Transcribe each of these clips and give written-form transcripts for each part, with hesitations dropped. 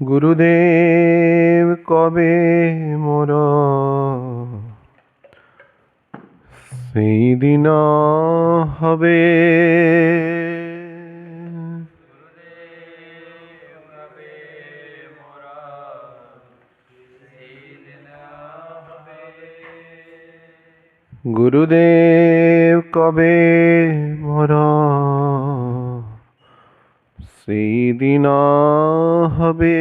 গুরুদেব কবে মোর সেই দিন হবে। গুরুদেব কবে মোর সেই দিন হবে।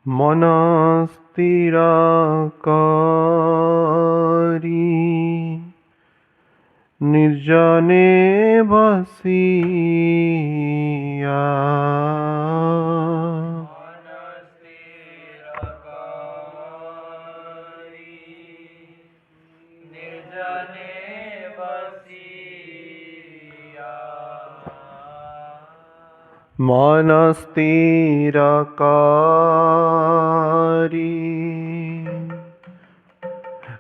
মন স্থির করি নির্জনে বসিয়া মন স্থির করি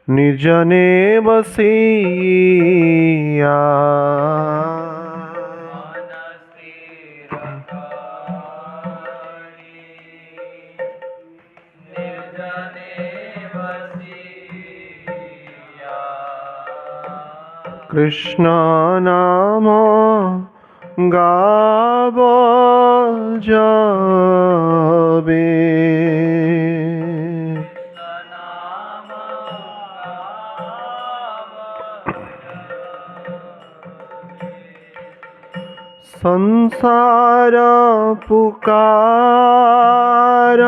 নির্জনে বসিয়া কৃষ্ণ নাম গাব যাবে। সংসার পুকার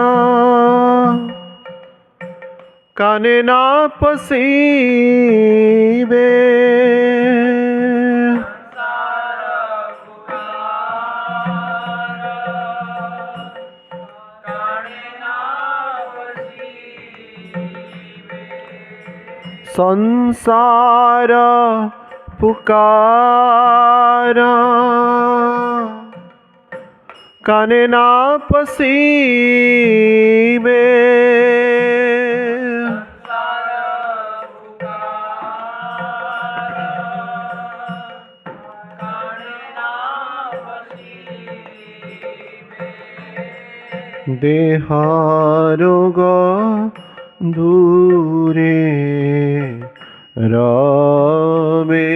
কানে না পশিবে। সংসার পুকার কানে না পশিবে। দেহ রোগ দূরে রবে।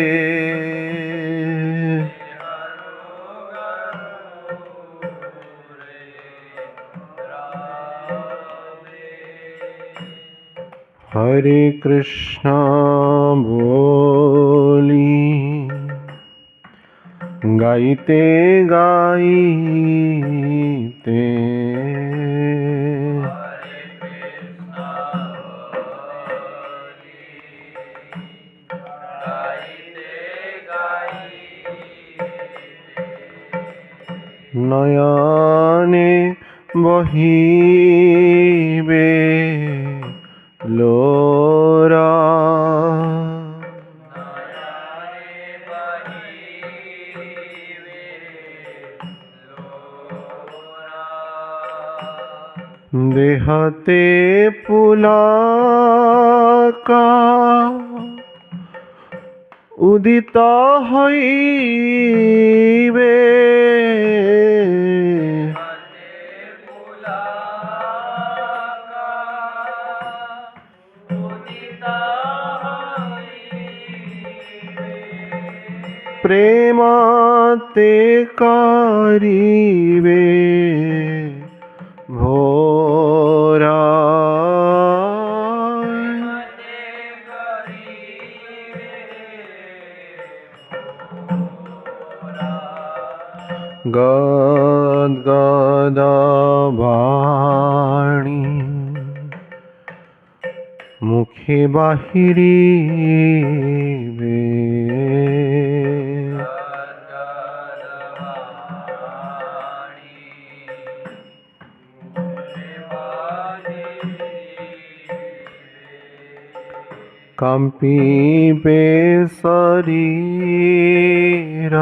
হরে কৃষ্ণ বলি গাইতে গাইতে নয়নে বহিবে লোরা। দেহতে পুলকা উদিত হইবে। প্রেমতে করিবে ভোরা। গদ বাণী মুখে বাহিরিবে। কম্পিবে শরীর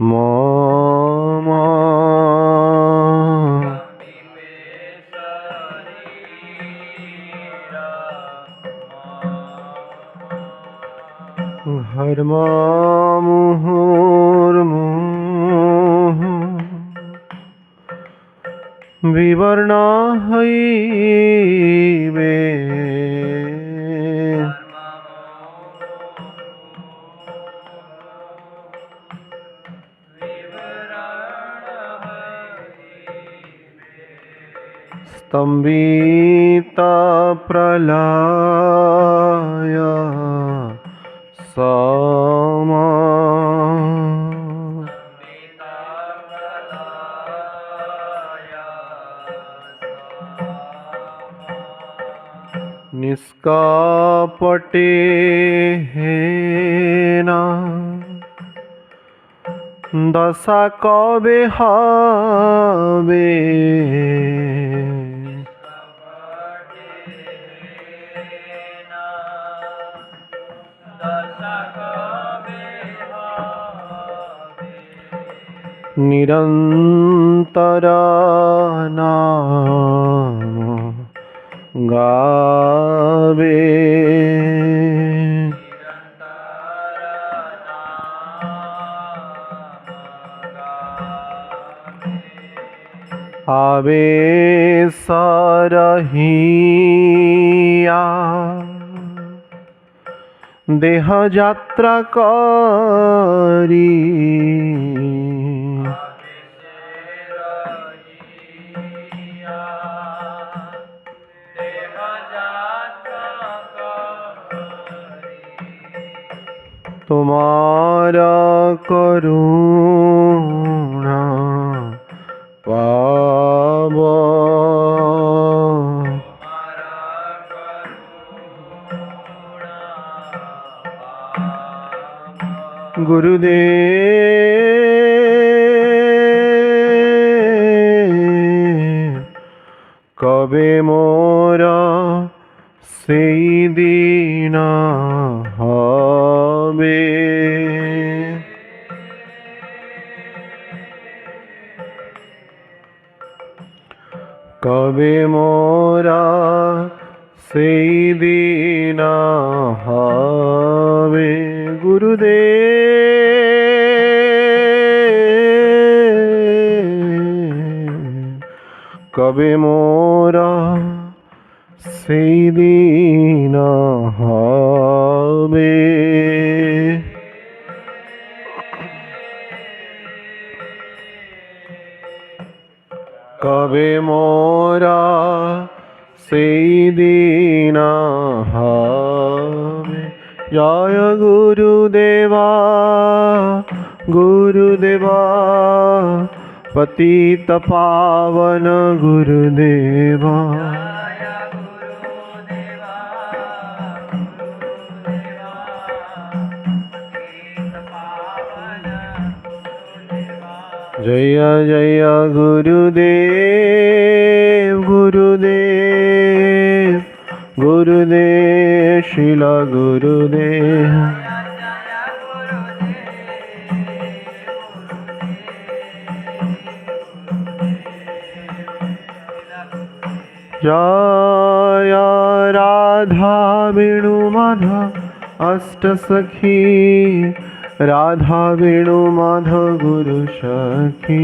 মম। ধর্মমুহুর্মুহু বিবর্ণা হইবে স্তম্ভিতা প্রলয় সমা নিষ্কপটে হেনা দশা কবে হবে নিরন্তর নাম গাবে আবেশ রহিয়া দেহ যাত্রা করি তোমার করুণা পাব গুরুদেব কবে মোরা সেই দিন হবে কবে মোরা সেই দিন হবে গুরুদেব কবে মোরা সেই দিন হবে কবে মোরা সেই দিন হবে জয় গুরুদেবা গুরুদেবা পতিত পাবন গুরুদেবা जय जय गुरुदेव गुरुदेव गुरुदेव शिल गुरुदेव जय राधा वेणु माधव अष्ट सखी राधा वेणु माधव गुरु सखी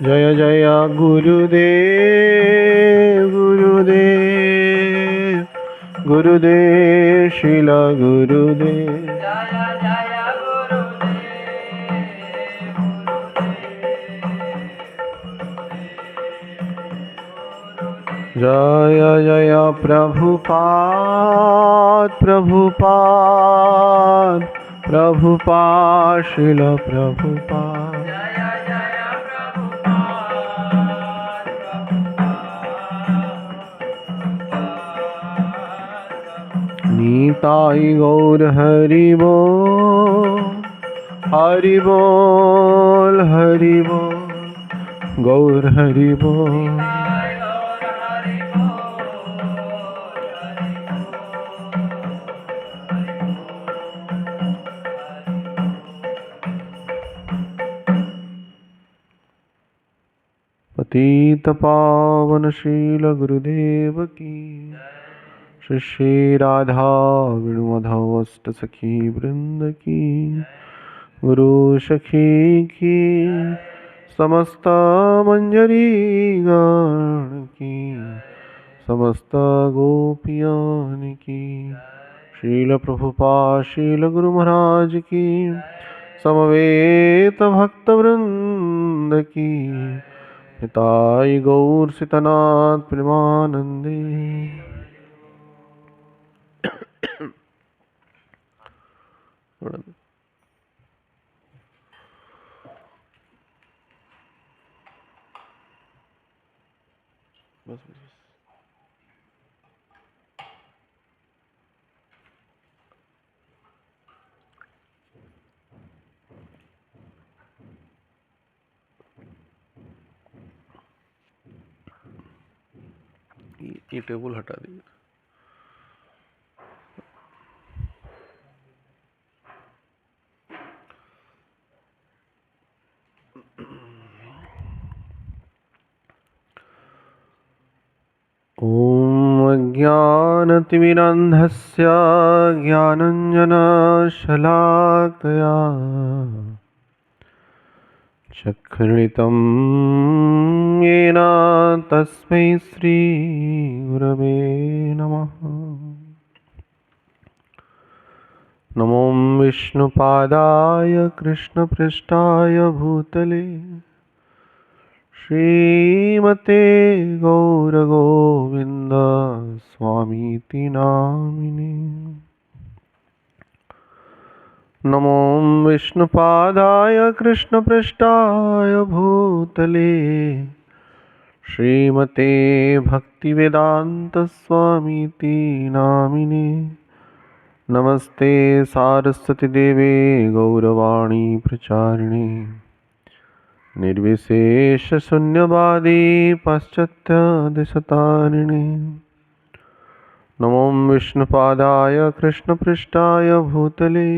जय जय गुरुदेव गुरुदेव गुरुदेव शिल गुरुदेव जय जय प्रभुपाद प्रभुपाद प्रभुपाद शिल प्रभुपाद नीताई गौर हरि बोल हरि बोल हरि बोल गौर हरि बोल पतित पावन शील गुरुदेव की। श्री श्री राधा वेणुमाधव अष्ट सखी वृंद की। गुरु सखी की समस्त मंजरी गण की। समस्त गोपियान की। शील प्रभुपाद शील गुरु महाराज की। समवेत भक्त वृंद की। हिताई गौर सितनाथ प्रेमानंदे। बस ये टेबल हटा दीजिए। ॐ अज्ञानतिमिरान्धस्य ज्ञानञ्जनशलाकया चक्षुर्मिलितं येन तस्मै श्रीगुरवे नमः। नमो विष्णुपादाय कृष्णपृष्ठाय भूतले श्रीमते गौरगोविन्द स्वामीति नामिने। नमो विष्णुपादाय कृष्णपृष्ठाय भूतले श्रीमते भक्तिवेदान्त स्वामीति नामिने। नमस्ते सारस्वती देवे गौरवाणी प्रचारिणे निर्विशेष शून्यवादी पाश्चात्य नमो विष्णुपादाय कृष्णपृष्ठाय भूतले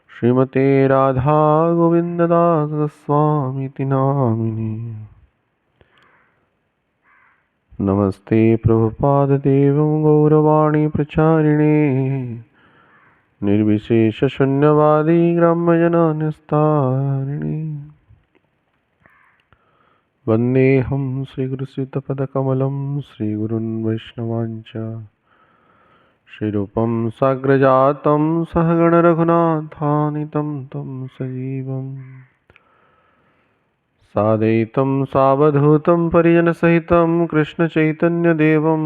श्रीमते राधा गोविन्ददास स्वामीति नामिने। नमस्ते प्रभुपाददेवं गौरवाणी प्रचारिणे निर्विशेष शून्यवादी ग्राम्यजननिस्तारिणे। वन्देऽहं श्रीगुरुश्रीयुतपदकमलं श्रीगुरून् वैष्णवांश्च श्रीरूपं साग्रजातं सहगणरघुनाथान्वितं तं सजीवं साद्वैतं सावधूतं परिजनसहितं कृष्णचैतन्यदेवं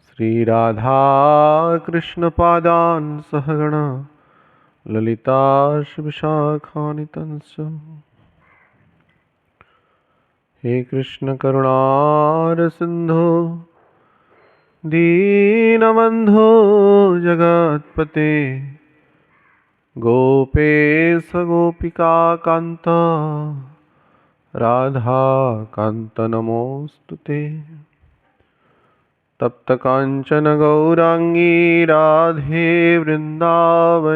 श्रीराधाकृष्णपादान् सहगण ललिता श्रीविशाखान्वितंश्च। हे कृष्ण करुणा सिंधु दीनबंधो जगत्पते गोपेश गोपिका कांत राधा कांत नमोस्तुते। तप्त कांचन गौरांगी राधे वृंदावनेश्वरी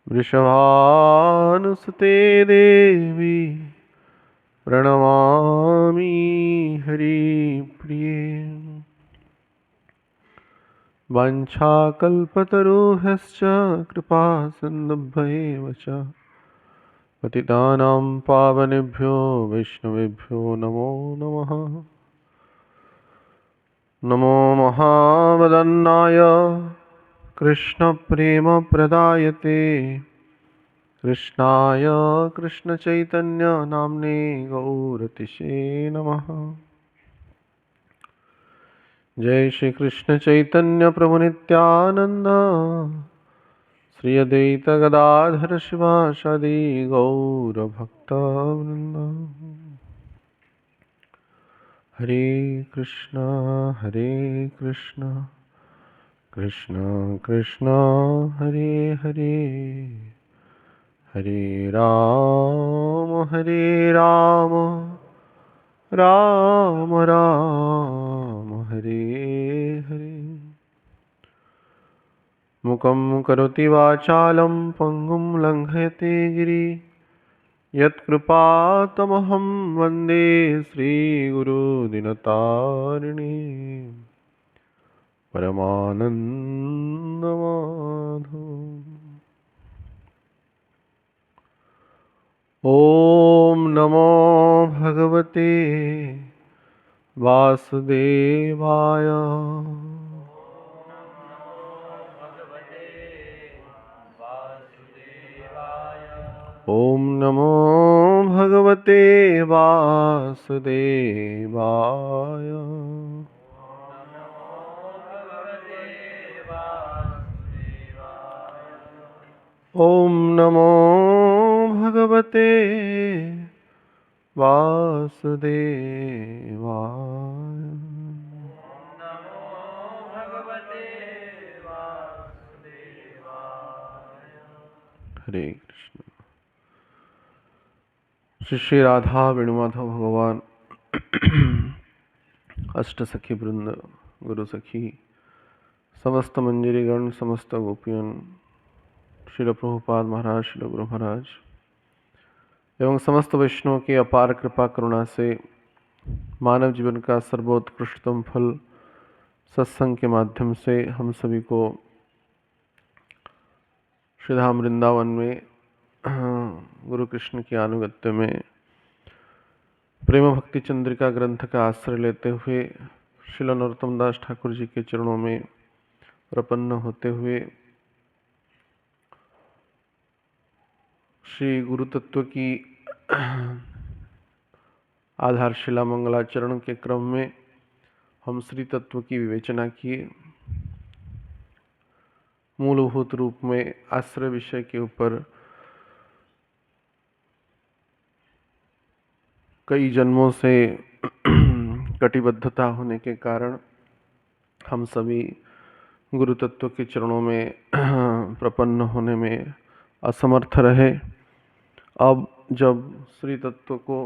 वृषभानुसुते देवी प्रणमामि हरिप्रिये। वाञ्छाकल्पतरुभ्यश्च कृपा सिन्धुभ्येव च पतितानां पावनेभ्यो वैष्णवेभ्यो नमो नमः। नमो महावदन्नाय कृष्णप्रेमप्रदायते कृष्णाय कृष्णचैतन्य नाम्ने गौरतिशे नमः। जय श्री कृष्ण चैतन्य प्रभु नित्यानंद श्री अद्वैत गदाधर शिवासादि गौर भक्तवृंद। हरे कृष्ण कृष्ण कृष्ण हरे हरे हरे राम राम राम हरे हरे। मुखं करोति वाचालं पंगुं लंघयते गिरि यत्कृपातमहं वन्दे श्रीगुरुदिनतारिणी परमानन्दमाधव। ॐ नमो भगवते वासुदेवाय। ॐ नमो भगवते वासुदेवाय। ॐ नमो भगवते वासुदेवाय। हरे कृष्ण। श्री श्री राधा वेणुमाधव भगवान, अष्ट सखी वृंद, गुरु सखी, समस्त मंजरीगण, समस्त गोपियन, श्रील प्रभुपाद महाराज, श्रील गुरु महाराज एवं समस्त वैष्णव की अपार कृपा करुणा से मानव जीवन का सर्वोत्कृष्टतम फल सत्संग के माध्यम से हम सभी को श्रीधाम वृंदावन में गुरु कृष्ण की अनुगत्य में प्रेम भक्ति चंद्रिका ग्रंथ का आश्रय लेते हुए श्रील नरोत्तम दास ठाकुर जी के चरणों में प्रपन्न होते हुए श्री गुरु तत्व की आधारशिला मंगलाचरण के क्रम में हम श्री तत्व की विवेचना किए। मूलभूत रूप में आश्रय विषय के ऊपर कई जन्मों से कटिबद्धता होने के कारण हम सभी गुरु तत्व के चरणों में प्रपन्न होने में असमर्थ रहे। अब जब श्री तत्व को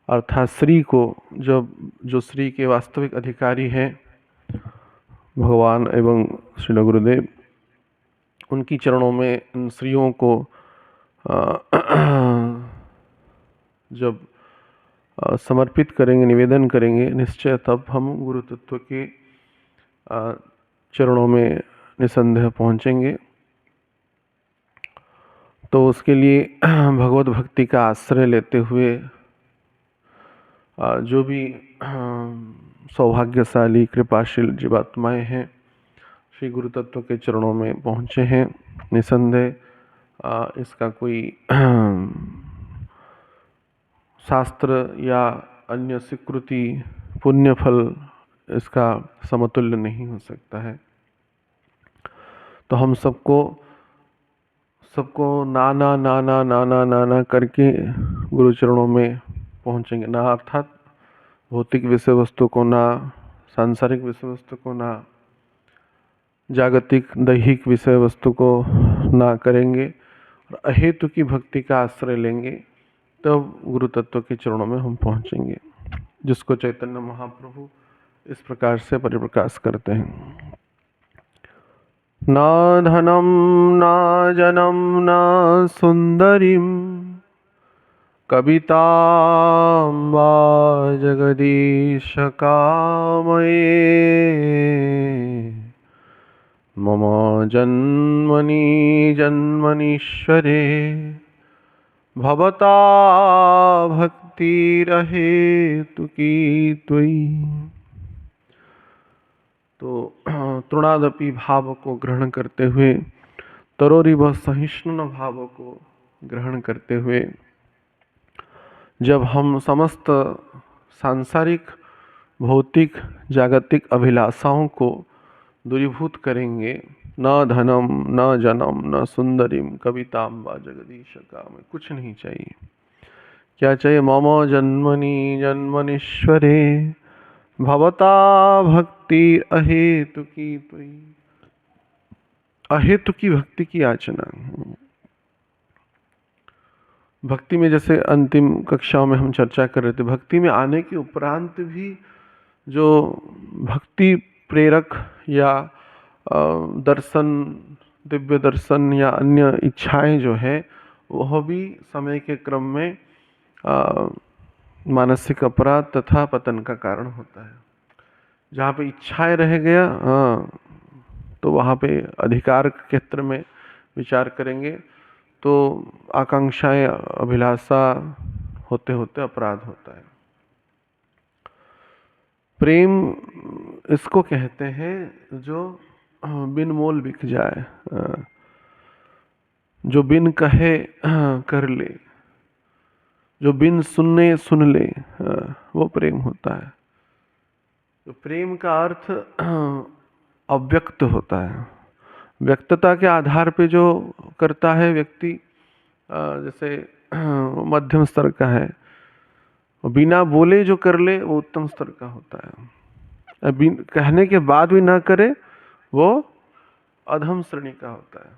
अर्थात श्री को, जब जो श्री के वास्तविक अधिकारी हैं भगवान एवं श्री गुरुदेव, उनकी चरणों में इन श्रीयों को जब समर्पित करेंगे, निवेदन करेंगे, निश्चय तब हम गुरु तत्व के चरणों में निसंदेह पहुंचेंगे। तो उसके लिए भगवत भक्ति का आश्रय लेते हुए जो भी सौभाग्यशाली कृपाशील जीवात्माएं हैं श्री गुरु तत्व के चरणों में पहुँचे हैं, निसंदेह इसका कोई शास्त्र या अन्य स्वीकृति पुण्य फल इसका समतुल्य नहीं हो सकता है। तो हम सबको नाना नाना नाना नाना करके गुरु चरणों में पहुंचेंगे। ना अर्थात भौतिक विषय वस्तु को, ना सांसारिक विषय वस्तु को, ना जागतिक दैहिक विषय वस्तु को ना करेंगे और अहेतु की भक्ति का आश्रय लेंगे, तब गुरु तत्व के चरणों में हम पहुंचेंगे, जिसको चैतन्य महाप्रभु इस प्रकार से परिप्रकाश करते हैं। ना धनम ना जनम ना सुंदरीम कवितां वा जगदीश कामये मम जन्मनि जन्मनीश्वरे भवता भक्तिरहेतुकी त्वयि। तो तृणादपि भाव को ग्रहण करते हुए, तरोरिव सहिष्णु भाव को ग्रहण करते हुए जब हम समस्त सांसारिक भौतिक जागतिक अभिलाषाओं को दूरीभूत करेंगे, न धनम न जनम न सुंदरीम कविताम वा जगदीश काम, कुछ नहीं चाहिए। क्या चाहिए? मम जन्मनि जन्मनीश्वरे भवता भक्ति अहेतुकी त्वयि। अहेतुकी भक्ति की याचना। भक्ति में जैसे अंतिम कक्षाओं में हम चर्चा कर रहे थे, भक्ति में आने के उपरांत भी जो भक्ति प्रेरक या दर्शन, दिव्य दर्शन या अन्य इच्छाएं जो है, वह भी समय के क्रम में मानसिक अपराध तथा पतन का कारण होता है। जहाँ पे इच्छाएं रह गया, हाँ, तो वहाँ पे अधिकार के क्षेत्र में विचार करेंगे तो आकांक्षाएं, अभिलाषा होते होते अपराध होता है। प्रेम इसको कहते हैं जो बिन मोल बिक जाए, जो बिन कहे कर ले, जो बिन सुने सुन ले, वो प्रेम होता है। तो प्रेम का अर्थ अव्यक्त होता है। व्यक्तता के आधार पे जो करता है व्यक्ति, जैसे मध्यम स्तर का है, बिना बोले जो कर ले वो उत्तम स्तर का होता है। कहने के बाद भी ना करे वो अधम श्रेणी का होता है।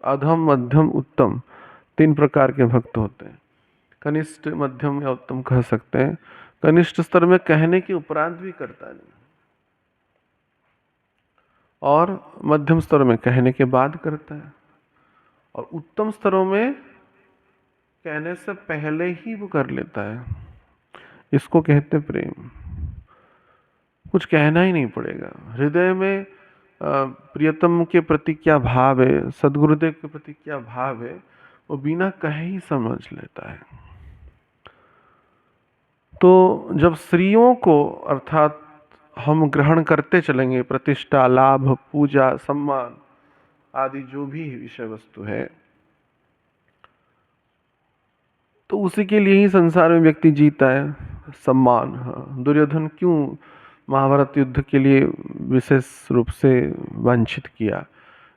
अधम, मध्यम, उत्तम, 3 प्रकार के भक्त होते हैं। कनिष्ठ, मध्यम या उत्तम कह सकते हैं। कनिष्ठ स्तर में कहने के उपरांत भी करता नहीं, और मध्यम स्तर में कहने के बाद करता है, और उत्तम स्तरों में कहने से पहले ही वो कर लेता है। इसको कहते प्रेम। कुछ कहना ही नहीं पड़ेगा। हृदय में प्रियतम के प्रति क्या भाव है, सदगुरुदेव के प्रति क्या भाव है, वो बिना कहे ही समझ लेता है। तो जब स्त्रियों को अर्थात हम ग्रहण करते चलेंगे, प्रतिष्ठा, लाभ, पूजा, सम्मान आदि जो भी विषय वस्तु है, तो उसी के लिए ही संसार में व्यक्ति जीता है। सम्मान, हाँ, दुर्योधन क्यों महाभारत युद्ध के लिए विशेष रूप से वांछित किया,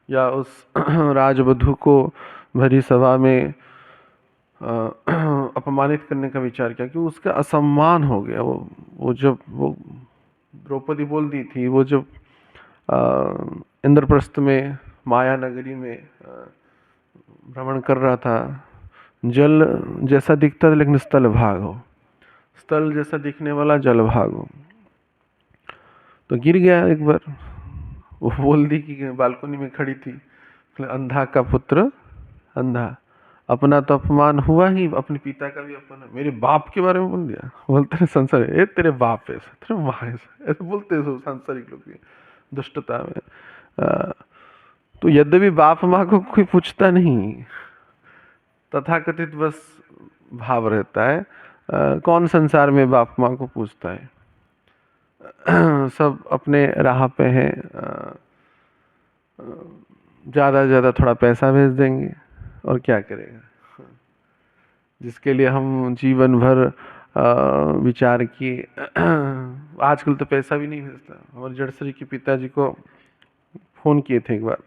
या उस राजवधू को भरी सभा में अपमानित करने का विचार किया, क्योंकि उसका असम्मान हो गया। वो जब वो द्रौपदी बोल दी थी, वो जब इंद्रप्रस्थ में माया नगरी में भ्रमण कर रहा था, जल जैसा दिखता था लेकिन स्थल भाग हो, स्थल जैसा दिखने वाला जल भाग हो, तो गिर गया एक बार। वो बोल दी कि बालकनी में खड़ी थी, अंधा का पुत्र अंधा, अपना तो अपमान हुआ ही, अपने पिता का भी अपमान, मेरे बाप के बारे में बोल दिया। बोलते हैं संसार, ए तेरे बाप है, तेरे माँ है, ऐसे बोलते हैं सांसारिक लोग दुष्टता में। तो यद्यपि बाप माँ को कोई पूछता नहीं, तथाकथित बस भाव रहता है। कौन संसार में बाप माँ को पूछता है? सब अपने राह पे हैं। ज़्यादा से ज़्यादा थोड़ा पैसा भेज देंगे और क्या करेगा, जिसके लिए हम जीवन भर विचार किए। आजकल तो पैसा भी नहीं भेजता। हमारे जड़सरी के पिताजी को फ़ोन किए थे एक बार,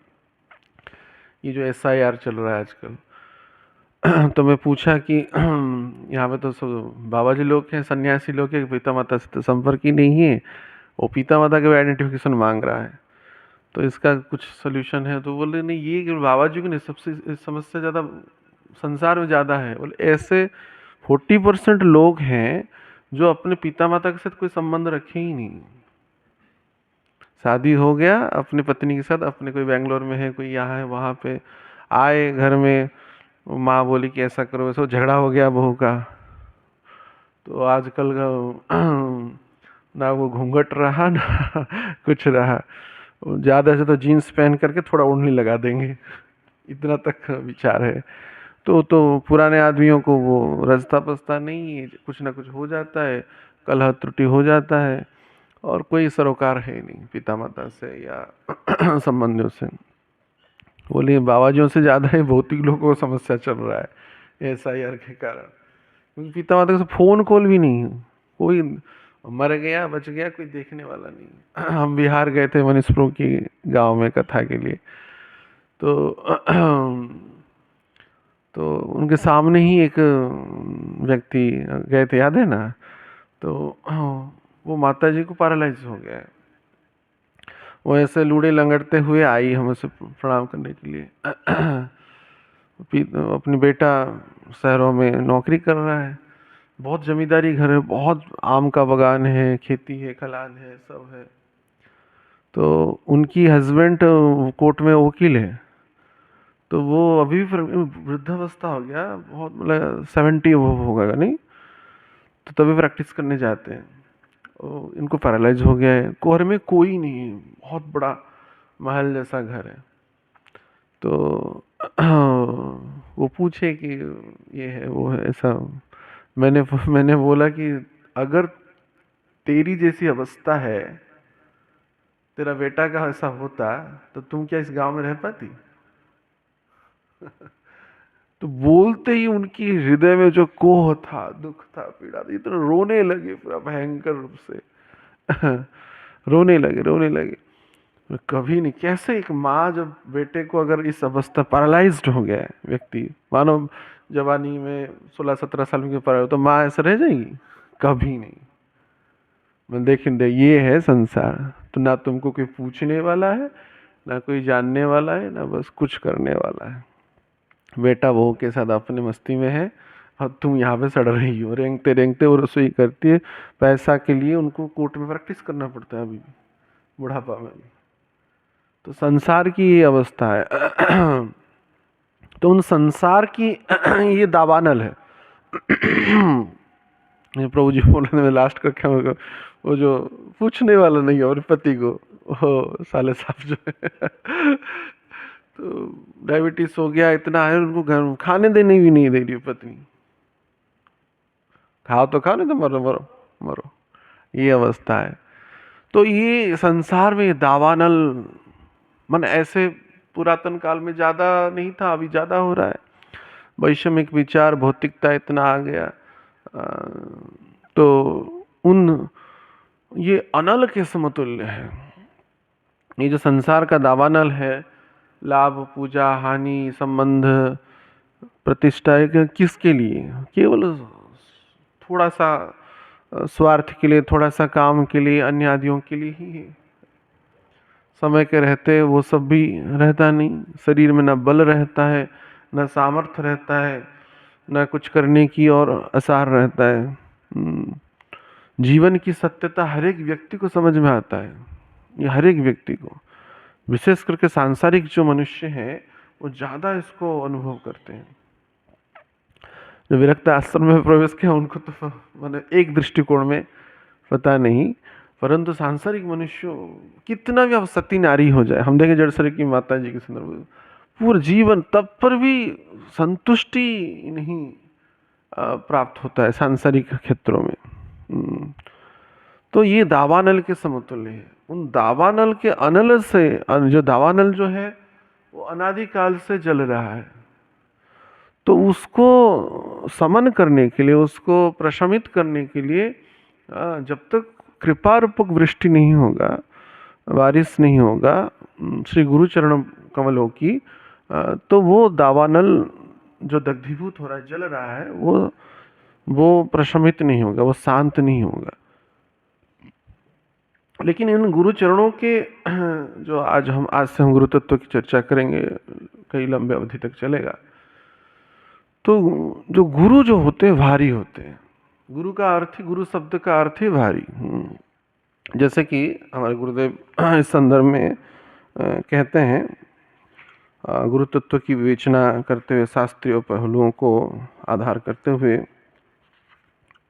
ये जो SIR चल रहा है आजकल, तो मैं पूछा कि यहाँ पे तो सब बाबा जी लोग हैं, सन्यासी लोग हैं, पिता माता से तो संपर्क ही नहीं है, वो पिता माता का आइडेंटिफिकेशन मांग रहा है, तो इसका कुछ सोल्यूशन है? तो बोले नहीं, ये बाबा जी को नहीं, सबसे समस्या ज़्यादा संसार में ज़्यादा है। बोले ऐसे 40% लोग हैं जो अपने पिता माता के साथ कोई संबंध रखे ही नहीं। शादी हो गया अपनी पत्नी के साथ, अपने कोई बेंगलोर में है, कोई यहाँ है, वहाँ पे आए घर में, माँ बोली कि ऐसा करो वैसा, झगड़ा हो गया बहू का, तो आजकल का ना वो घूंघट रहा ना कुछ रहा, ज़्यादा से तो जीन्स पहन करके थोड़ा ओढ़नी लगा देंगे, इतना तक विचार है। तो पुराने आदमियों को वो रजता पसता नहीं है, कुछ ना कुछ हो जाता है, कलह त्रुटि हो जाता है, और कोई सरोकार है नहीं पिता माता से या संबंधियों से। बोलिए बाबाजियों से ज़्यादा ही भौतिक लोगों को समस्या चल रहा है SIR के कारण, क्योंकि पिता माता से फ़ोन कॉल भी नहीं है, कोई मर गया बच गया कोई देखने वाला नहीं। हम बिहार गए थे मनीष प्रभु की गांव में कथा के लिए, तो उनके सामने ही एक व्यक्ति गए थे, याद है ना? तो वो माता जी को पैरालाइज हो गया है। वो ऐसे लूड़े लंगड़ते हुए आई हमसे प्रणाम करने के लिए। अपनी बेटा शहरों में नौकरी कर रहा है, बहुत जमींदारी घर है, बहुत आम का बागान है, खेती है, खलान है, सब है। तो उनकी हस्बैंड कोर्ट में वकील है, तो वो अभी भी वृद्धावस्था हो गया, बहुत मतलब 70 वो होगा नहीं, तो तभी प्रैक्टिस करने जाते हैं। इनको पैरालाइज हो गया है, कोहरे में कोई नहीं है, बहुत बड़ा महल जैसा घर है। तो वो पूछे कि ये है वो है ऐसा। मैंने मैंने बोला कि अगर तेरी जैसी अवस्था है, तेरा बेटा का ऐसा होता, तो तुम क्या इस गांव में रह पाती? तो बोलते ही उनकी हृदय में जो कोह था, दुख था, पीड़ा थी, इतना रोने लगे पूरा भयंकर रूप से। रोने लगे। कभी नहीं, कैसे एक माँ जब बेटे को अगर इस अवस्था पैरालाइज्ड हो गया है व्यक्ति, मानो जवानी में 16-17 साल की पर तो माँ ऐसे रह जाएगी? कभी नहीं। मैं देखें दे, ये है संसार। तो ना तुमको कोई पूछने वाला है, ना कोई जानने वाला है, ना बस कुछ करने वाला है। बेटा बहू के साथ अपने मस्ती में है, और तुम यहाँ पे सड़ रही हो, रेंगते रेंगते वो रसोई करती है। पैसा के लिए उनको कोर्ट में प्रैक्टिस करना पड़ता है अभी भी, बुढ़ापा में भी। तो संसार की ये अवस्था है। तो उन संसार की ये दावानल है। ये प्रभु जी बोल रहे, लास्ट कक्षा में वो जो पूछने वाला नहीं है और पति को, वो साले साहब जो है, तो डायबिटीज हो गया, इतना है उनको, घर खाने देने भी नहीं दे रही पत्नी। खाओ तो खाओ, नहीं तो मरो मरो मरो, ये अवस्था है। तो ये संसार में दावानल मन ऐसे पुरातन काल में ज्यादा नहीं था, अभी ज्यादा हो रहा है। वैषमिक विचार, भौतिकता इतना आ गया। तो उन ये अनल के समतुल्य है। ये जो संसार का दावानल है, लाभ, पूजा, हानि, संबंध, प्रतिष्ठा, किसके लिए? केवल थोड़ा सा स्वार्थ के लिए, थोड़ा सा काम के लिए, अन्य आदियों के लिए ही है। समय के रहते वो सब भी रहता नहीं। शरीर में न बल रहता है, न सामर्थ्य रहता है, न कुछ करने की और आसार रहता है। जीवन की सत्यता हर एक व्यक्ति को समझ में आता है, ये हर एक व्यक्ति को। विशेष करके सांसारिक जो मनुष्य हैं वो ज़्यादा इसको अनुभव करते हैं। जो विरक्त आश्रम में प्रवेश किया उनको तो मैंने एक दृष्टिकोण में पता नहीं, परंतु सांसारिक मनुष्य कितना भी अब सती नारी हो जाए, हम देखें जड़ शरीर की माता जी के संदर्भ में, पूरा जीवन तब पर भी संतुष्टि नहीं प्राप्त होता है सांसारिक क्षेत्रों में। तो ये दावानल के समतुल्य है। उन दावानल के अनल से, जो दावानल जो है वो अनादिकाल से जल रहा है, तो उसको समन करने के लिए, उसको प्रशमित करने के लिए जब तक कृपा रूपक वृष्टि नहीं होगा, बारिश नहीं होगा श्री गुरु चरण कमलों की, तो वो दावानल जो दग्धीभूत हो रहा है, जल रहा है, वो प्रशमित नहीं होगा, वो शांत नहीं होगा। लेकिन इन गुरु चरणों के जो आज से हम गुरु तत्व की चर्चा करेंगे, कई लंबे अवधि तक चलेगा। तो जो गुरु जो होते हैं भारी होते हैं। गुरु का अर्थ ही, गुरु शब्द का अर्थ ही भारी। जैसे कि हमारे गुरुदेव इस संदर्भ में कहते हैं, गुरु तत्व की विवेचना करते हुए, शास्त्रीय पहलुओं को आधार करते हुए,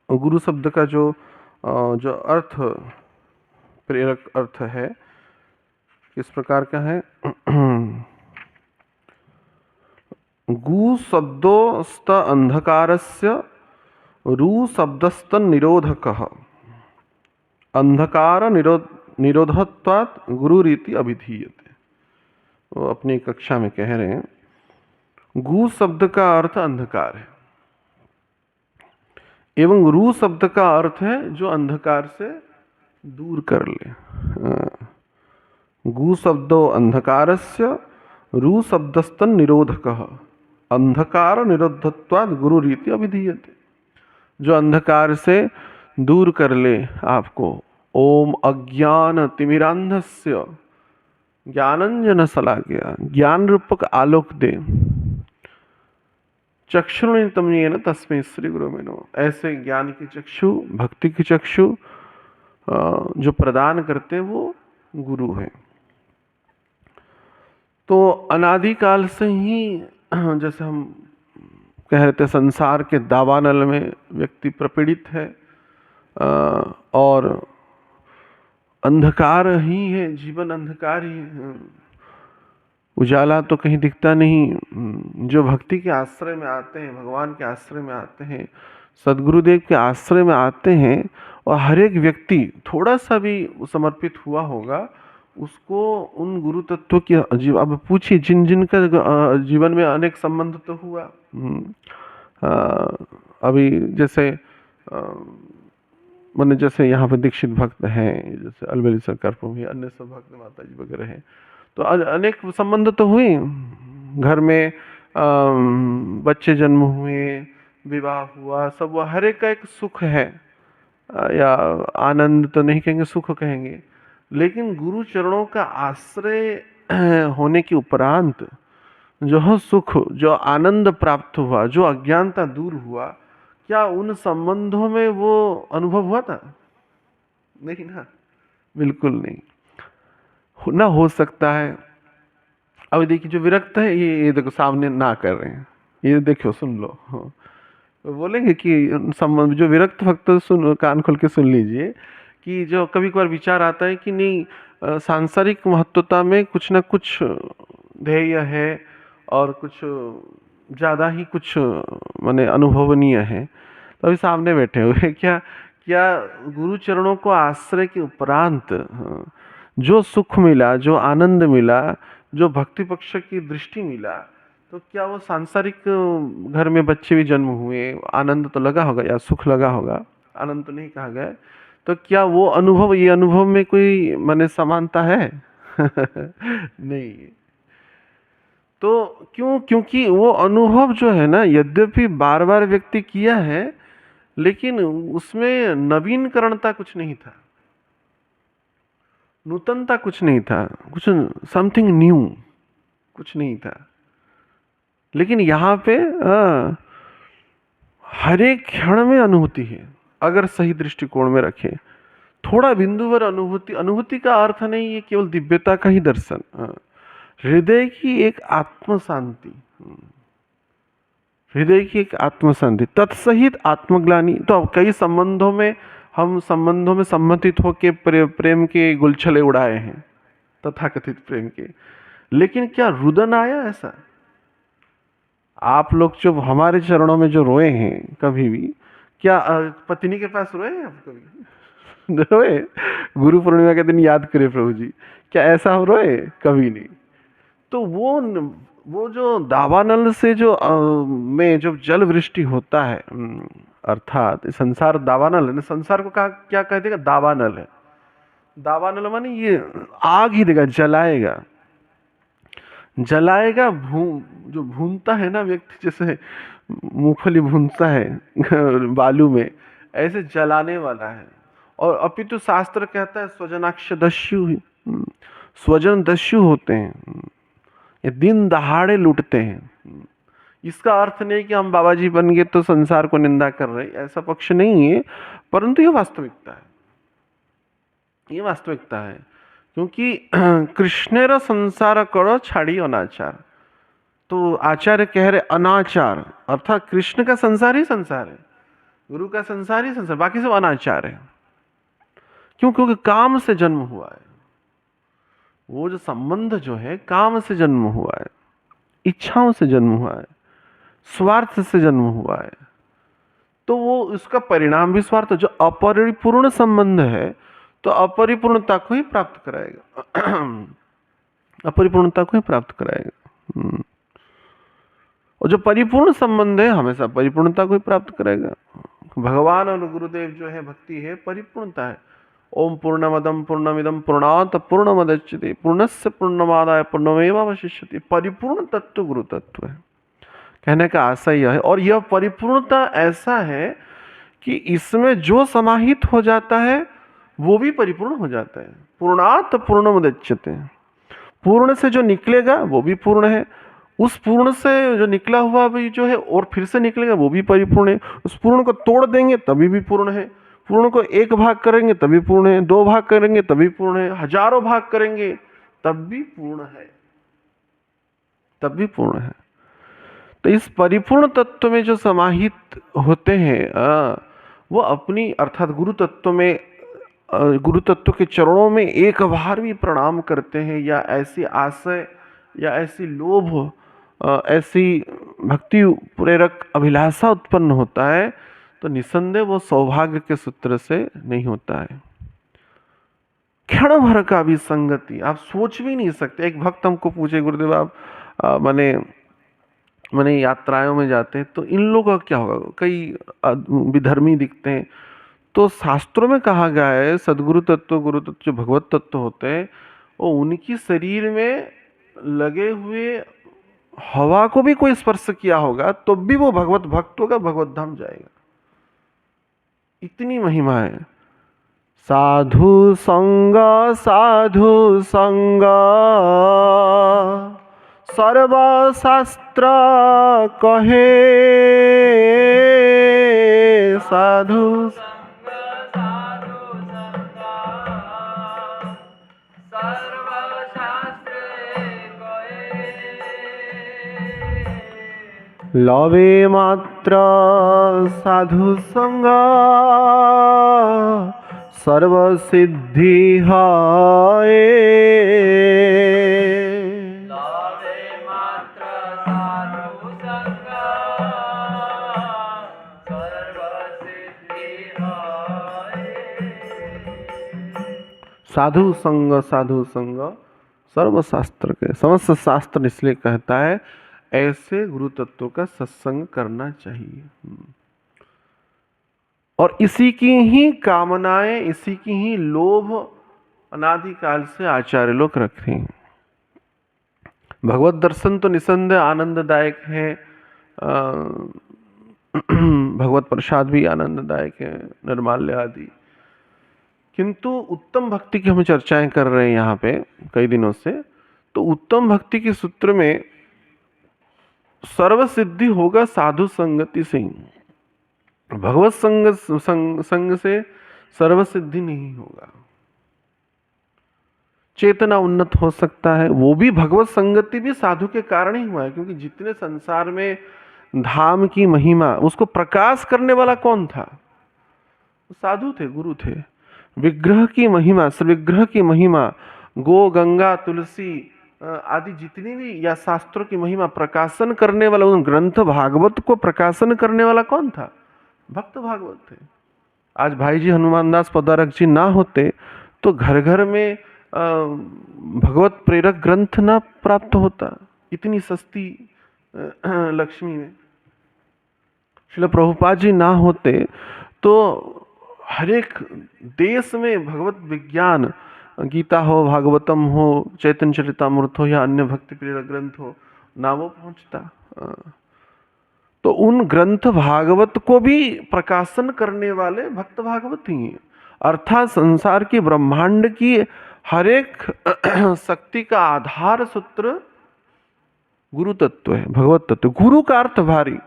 गुरु शब्द का जो अर्थ, प्रेरक अर्थ है, किस प्रकार का है? गु शब्दोस्त अंधकारस्य रु शब्दस्त निरोधकः अंधकार निरोधत्वात् गुरु रीति अभिधीयते। वो अपनी कक्षा में कह रहे हैं, गु शब्द का अर्थ अंधकार है, एवं रु शब्द का अर्थ है जो अंधकार से दूर कर ले। गु शब्दो अंधकारस्य रु शब्दस्तन निरोधकः अंधकार निरोधत्वात् गुरु रीति अभिधीयते। जो अंधकार से दूर कर ले आपको। ओम अज्ञान तिमिरांधस्य ज्ञानंजन शलाकया, ज्ञान रूपक आलोक दे। चक्षुर्नितम्येन तस्मै श्री गुरु में नमः। ऐसे ज्ञान की चक्षु, भक्ति की चक्षु जो प्रदान करते हैं वो गुरु है। तो अनादिकाल से ही जैसे हम कह रहे थे, संसार के दावानल में व्यक्ति प्रपीड़ित है, और अंधकार ही है, जीवन अंधकार ही है, उजाला तो कहीं दिखता नहीं। जो भक्ति के आश्रय में आते हैं, भगवान के आश्रय में आते हैं, सदगुरुदेव के आश्रय में आते हैं, और हर एक व्यक्ति थोड़ा सा भी समर्पित हुआ होगा, उसको उन गुरु तत्व की अब पूछिए, जिन जिन का जीवन में अनेक संबंध तो हुआ। अभी जैसे मैंने जैसे यहाँ पे दीक्षित भक्त हैं, जैसे अलबेली सरकार प्रभु, अन्य सब भक्त माता जी वगैरह हैं, तो अनेक संबंध तो हुए घर में, बच्चे जन्म हुए, विवाह हुआ, सब हुआ, हर एक का एक सुख है, या आनंद तो नहीं कहेंगे, सुख कहेंगे। लेकिन गुरु चरणों का आश्रय होने के उपरांत जो सुख, जो आनंद प्राप्त हुआ, जो अज्ञानता दूर हुआ, क्या उन संबंधों में वो अनुभव हुआ था? नहीं ना, बिल्कुल नहीं। ना हो सकता है। अब देखिए, जो विरक्त है, ये देखो सामने ना कर रहे हैं, ये देखो सुन लो। हाँ, तो बोलेंगे कि संबंध, जो विरक्त भक्त, सुन, कान खोल के सुन लीजिए, कि जो कभी कभार विचार आता है कि नहीं, सांसारिक महत्वता में कुछ ना कुछ ध्येय है, और कुछ ज़्यादा ही कुछ माने अनुभवनीय है। तो अभी सामने बैठे हुए क्या क्या गुरु चरणों को आश्रय के उपरांत जो सुख मिला, जो आनंद मिला, जो भक्ति पक्ष की दृष्टि मिला, तो क्या वो सांसारिक घर में बच्चे भी जन्म हुए, आनंद तो लगा होगा, या सुख लगा होगा, आनंद तो नहीं कहा गया, तो क्या वो अनुभव, ये अनुभव में कोई माने समानता है? नहीं। तो क्यों? क्योंकि वो अनुभव जो है ना, यद्यपि बार बार व्यक्ति किया है, लेकिन उसमें नवीनकरणता कुछ नहीं था, नूतनता कुछ नहीं था, कुछ समथिंग न्यू कुछ नहीं था। लेकिन यहाँ पे हर एक क्षण में अनुभूति है, अगर सही दृष्टिकोण में रखें। थोड़ा बिंदुवर अनुभूति, अनुभूति का अर्थ नहीं है केवल दिव्यता का ही दर्शन, हृदय की एक आत्म शांति, हृदय की एक आत्म शांति, तत्सहित आत्मग्लानि। तो कई संबंधों में हम संबंधों में सम्मतित होके प्रेम के गुलछले उड़ाए हैं, तथाकथित प्रेम के, लेकिन क्या रुदन आया ऐसा? आप लोग जो हमारे चरणों में जो रोए हैं, कभी भी क्या पत्नी के पास रोए हैं आप कभी? रोए? गुरु पूर्णिमा के दिन याद करें प्रभु जी, क्या ऐसा हम रोए? कभी नहीं। तो वो जो दावानल से जो में जो जल वृष्टि होता है, अर्थात संसार दावानल है ना, संसार को क्या कह देगा? दावानल है। दावानल माने ये आग ही देगा, जलाएगा, जलाएगा। जो भूनता है ना व्यक्ति, जैसे मूंगफली भूनता है बालू में, ऐसे जलाने वाला है। और अपितु शास्त्र कहता है स्वजनाक्ष दस्यु, स्वजन दस्यु होते हैं, ये दिन दहाड़े लूटते हैं। इसका अर्थ नहीं कि हम बाबा जी बन गए तो संसार को निंदा कर रहे, ऐसा पक्ष नहीं है, परंतु ये वास्तविकता है, ये वास्तविकता है। क्योंकि कृष्णेर संसार करो छाड़ी अनाचार, तो आचार्य कह रहे अनाचार, अर्थात कृष्ण का संसार ही संसार है, गुरु का संसार ही संसार, बाकी सब अनाचार है। क्यों? क्योंकि काम से जन्म हुआ है, वो जो संबंध जो है काम से जन्म हुआ है, इच्छाओं से जन्म हुआ है, स्वार्थ से जन्म हुआ है, तो वो उसका परिणाम भी स्वार्थ। जो अपरिपूर्ण संबंध है तो अपरिपूर्णता को ही प्राप्त कराएगा, अपरिपूर्णता को ही प्राप्त कराएगा। और जो परिपूर्ण संबंध है हमेशा परिपूर्णता को ही प्राप्त करेगा। भगवान और गुरुदेव जो है, भक्ति है, परिपूर्णता है। ओम पूर्णमदम पूर्णमिदम पूर्णात पूर्णमदच्यते पूर्णस्य पूर्णमादाय पूर्णमेवावशिष्यते। परिपूर्ण तत्व गुरु तत्व है, कहने का आशय यह है। और यह परिपूर्णता ऐसा है कि इसमें जो समाहित हो जाता है वो भी परिपूर्ण हो जाता है। पूर्णात पूर्णमुदच्यते, पूर्ण से जो निकलेगा वो भी पूर्ण है, उस पूर्ण से जो निकला हुआ भी जो है और फिर से निकलेगा वो भी परिपूर्ण है। उस पूर्ण को तोड़ देंगे तभी भी पूर्ण है, पूर्ण को एक भाग करेंगे तभी पूर्ण है, दो भाग करेंगे तभी पूर्ण है, हजारों भाग करेंगे तब भी पूर्ण है। तब भी पूर्ण है। तो इस परिपूर्ण तत्व में जो समाहित होते हैं वो अपनी अर्थात गुरु तत्व में गुरु तत्व के चरणों में एक बार भी प्रणाम करते हैं, या ऐसी आशय या ऐसी लोभ ऐसी भक्ति प्रेरक अभिलाषा उत्पन्न होता है, तो निसंदेह वो सौभाग्य के सूत्र से नहीं होता है। क्षण भर का भी संगति आप सोच भी नहीं सकते। एक भक्त हमको पूछे, गुरुदेव आप मैंने यात्राओं में जाते हैं तो इन लोगों का क्या होगा, कई विधर्मी दिखते हैं। तो शास्त्रों में कहा गया है सदगुरु तत्व गुरु तत्व जो भगवत तत्व होते हैं वो उनकी शरीर में लगे हुए हवा को भी कोई स्पर्श किया होगा तो भी वो भगवत भक्त होगा, भगवत धाम जाएगा। इतनी महिमा है। साधु संग सर्वशास्त्र कहे, साधु लवे मात्र साधु संग सर्व सिद्धि है। साधु संग सर्वशास्त्र के समस्त शास्त्र इसलिए कहता है ऐसे गुरु तत्वों का सत्संग करना चाहिए। और इसी की ही कामनाएं, इसी की ही लोभ अनादिकाल से आचार्य लोग रखते हैं। भगवत दर्शन तो निसंदेह आनंददायक है, भगवत प्रसाद भी आनंददायक है, निर्माल्य आदि। किंतु उत्तम भक्ति की हम चर्चाएं कर रहे हैं यहाँ पे कई दिनों से। तो उत्तम भक्ति के सूत्र में सर्व सिद्धि होगा साधु संगति से। भगवत संग से सर्व सिद्धि नहीं होगा। चेतना उन्नत हो सकता है, वो भी भगवत संगति भी साधु के कारण ही हुआ है। क्योंकि जितने संसार में धाम की महिमा उसको प्रकाश करने वाला कौन था? साधु थे, गुरु थे। विग्रह की महिमा, विग्रह की महिमा, गो गंगा तुलसी आदि जितनी भी या शास्त्रों की महिमा प्रकाशन करने वाला, उन ग्रंथ भागवत को प्रकाशन करने वाला कौन था? भक्त भागवत थे। आज भाई जी हनुमान दास पदारक जी ना होते तो घर घर में भगवत प्रेरक ग्रंथ ना प्राप्त होता इतनी सस्ती लक्ष्मी में। श्रील प्रभुपाद जी ना होते तो हर एक देश में भगवत विज्ञान, गीता हो, भागवतम हो, चैतन्य चरितामृत हो या अन्य भक्ति प्रेरक ग्रंथ हो, ना वो पहुंचता। तो उन ग्रंथ भागवत को भी प्रकाशन करने वाले भक्त भागवत ही हैं। अर्थात संसार की ब्रह्मांड की हर एक शक्ति का आधार सूत्र गुरु तत्व है, भगवत तत्व। गुरु का अर्थ भारी,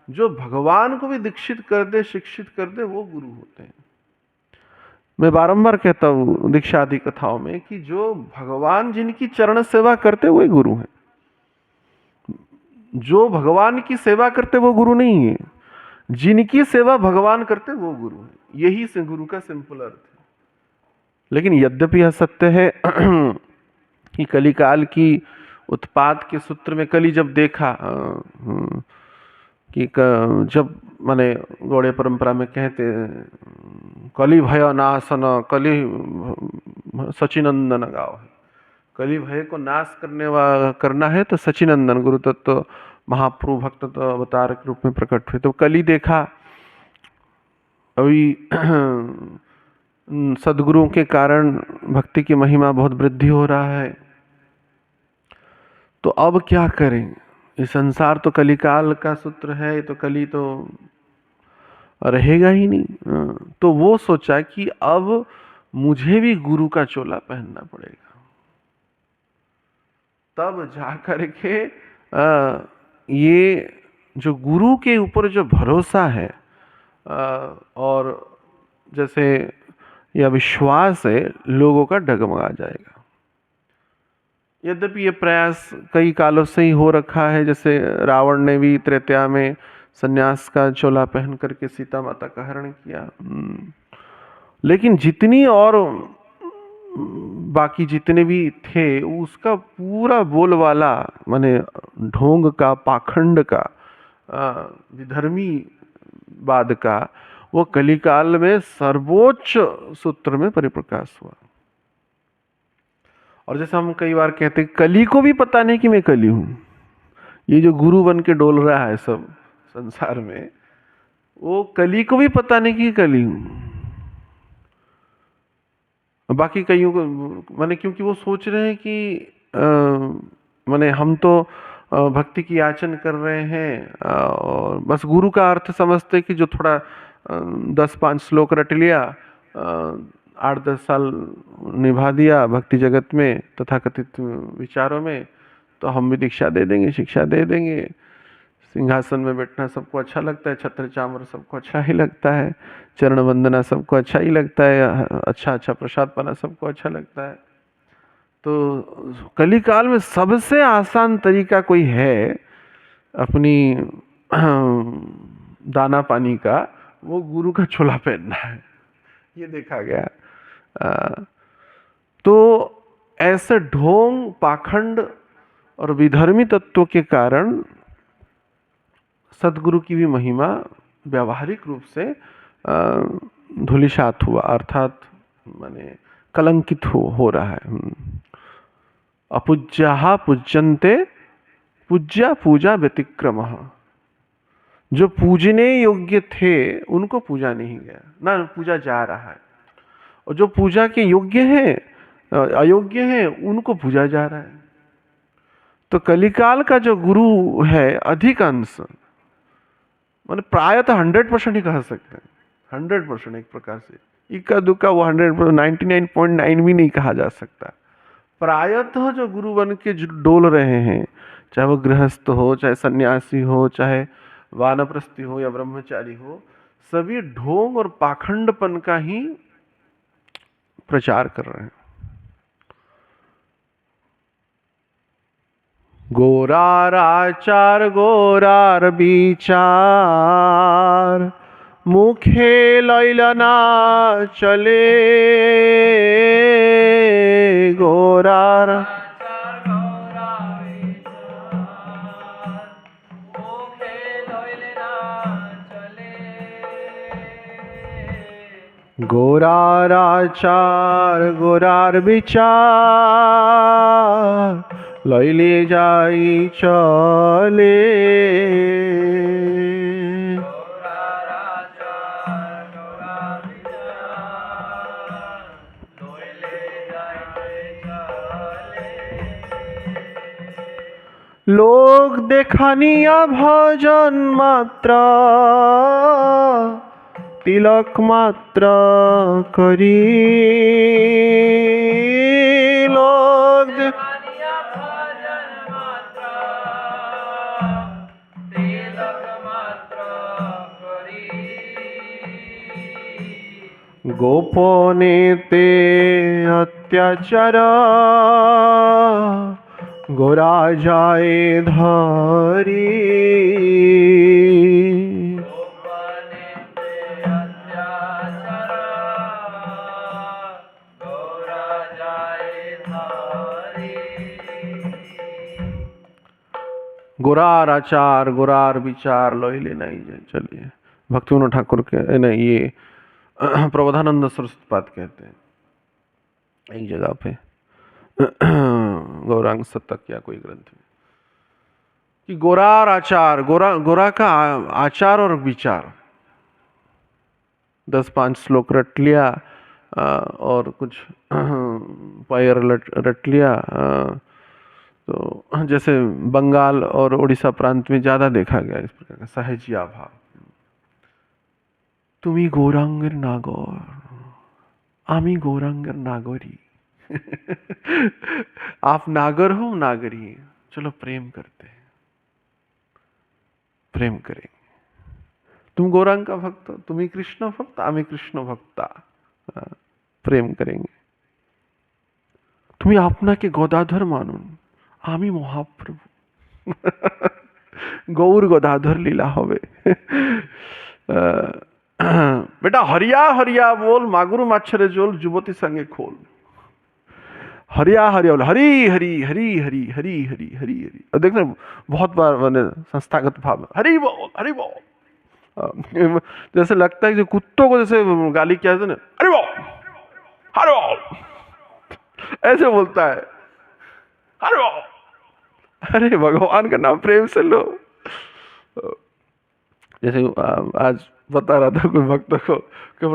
जो भगवान को भी दीक्षित कर दे, शिक्षित कर दे, वो गुरु होते हैं। मैं बारंबार कहता हूँ दीक्षा आदि कथाओं में कि जो भगवान जिनकी चरण सेवा करते वही गुरु हैं। जो भगवान की सेवा करते वो गुरु नहीं है, जिनकी सेवा भगवान करते वो गुरु है। यही से गुरु का सिंपल अर्थ है। लेकिन यद्यपि यह सत्य है कि कलिकाल की उत्पाद के सूत्र में कली जब देखा कि जब माने गौड़े परंपरा में कहते कली भय नाशन कली सचिनंदन गाओ है। कली भय को नाश करना है तो सचिनंदन गुरु तत्व महाप्रभु भक्त तो अवतार के रूप में प्रकट हुए। तो कली देखा, अभी सदगुरुओं के कारण भक्ति की महिमा बहुत वृद्धि हो रहा है। तो अब क्या करें? ये संसार तो कलिकाल का सूत्र है, तो कली तो रहेगा ही नहीं। तो वो सोचा कि अब मुझे भी गुरु का चोला पहनना पड़ेगा। तब जाकर के ये जो गुरु के ऊपर जो भरोसा है और जैसे यह विश्वास है, लोगों का डगमगा जाएगा। यद्यपि ये प्रयास कई कालों से ही हो रखा है, जैसे रावण ने भी त्रेतया में सन्यास का चोला पहन करके सीता माता का हरण किया। लेकिन जितनी और बाकी जितने भी थे, उसका पूरा बोलवाला माने ढोंग का, पाखंड का, विधर्मी वाद का, वो कलिकाल में सर्वोच्च सूत्र में परिप्रकाश हुआ। और जैसे हम कई बार कहते हैं, कली को भी पता नहीं कि मैं कली हूं। ये जो गुरु बन के डोल रहा है सब संसार में, वो कली को भी पता नहीं कि कली हूं। बाकी कईयों को माने, क्योंकि वो सोच रहे हैं कि माने हम तो भक्ति की याचन कर रहे हैं, और बस गुरु का अर्थ समझते कि जो थोड़ा 10-5 श्लोक रट लिया, 8-10 साल निभा दिया भक्ति जगत में तथाकथित विचारों में, तो हम भी दीक्षा दे देंगे, शिक्षा दे देंगे। सिंहासन में बैठना सबको अच्छा लगता है, छत्र चामर सबको अच्छा ही लगता है, चरण वंदना सबको अच्छा ही लगता है, अच्छा अच्छा प्रसाद पाना सबको अच्छा लगता है। तो कलिकाल में सबसे आसान तरीका कोई है अपनी दाना पानी का, वो गुरु का चोला पहनना है, ये देखा गया। तो ऐसे ढोंग, पाखंड और विधर्मी तत्वों के कारण सदगुरु की भी महिमा व्यावहारिक रूप से धूलिसात हुआ, अर्थात माने कलंकित हो रहा है। अपूज्या पूज्यन्ते पूज्या पूजा व्यतिक्रमः। जो पूजने योग्य थे उनको पूजा नहीं गया, ना पूजा जा रहा है, और जो पूजा के योग्य हैं, अयोग्य हैं, उनको पूजा जा रहा है। तो कलिकाल का जो गुरु है अधिकांश, मतलब प्रायतः 100% ही कह सकते हैं, 100% एक प्रकार से, इक्का दुक्का वो 100%, 99.9 भी नहीं कहा जा सकता। प्रायतः जो गुरु बन के जो डोल रहे हैं, चाहे वो गृहस्थ हो, चाहे सन्यासी हो, चाहे वानप्रस्थी हो या ब्रह्मचारी हो, सभी ढोंग और पाखंडपन का ही प्रचार कर रहे हैं। गोरार आचार गोरार विचार, मुखे लैलना चले। गोरार गोरार आचार गोरार विचार, लैले जाई चले। लोक देखानिया भजन मात्र, तिलक मात्र करी। लोक देखानिया भजन मात्र, तिलक मात्र करी। गोपने ते अत्याचार, गोरा जाए धरी। गोरार आचार गोरार विचार लैले नहीं जाए चलिए। भक्तिविनोद ठाकुर के नहीं, ये प्रबोधानंद सरस्वती पाद कहते हैं एक जगह पे, गौरांग शतक या कोई ग्रंथ में, कि गोरार आचार, गोरा का आचार और विचार, 10-5 श्लोक रट लिया और कुछ पैर रट लिया। तो जैसे बंगाल और उड़ीसा प्रांत में ज्यादा देखा गया इस प्रकार का सहजिया भाव। तुम्ही गौरांगेर नागोर, आमी गौरांगेर नागोरी। आप नागर हो, नागरी, चलो प्रेम करते हैं, प्रेम करेंगे। तुम गौरांग का भक्त हो, तुम्ही कृष्ण भक्त, आम्ही कृष्ण भक्ता, प्रेम करेंगे। तुम्ही आपना के गदाधर मानून आमी महाप्रभु गौर गदाधर लीला হবে बेटा हरिया हरिया बोल मागुर माछरे जोल जुबती संगे खोल हरिया हरिया बोल हरी हरी हरी हरी हरी हरी हरी हरी। और देखना बहुत बार मैंने संस्थागत भाव हरी बोल हरी बोल। जैसे लगता है कि कुत्तों को जैसे गाली किया जाता है ना, हरी बोल हरी बोल ऐसे बोलता है, हरी बोल। अरे भगवान का नाम प्रेम से लो। जैसे आज बता रहा था कोई भक्त को कि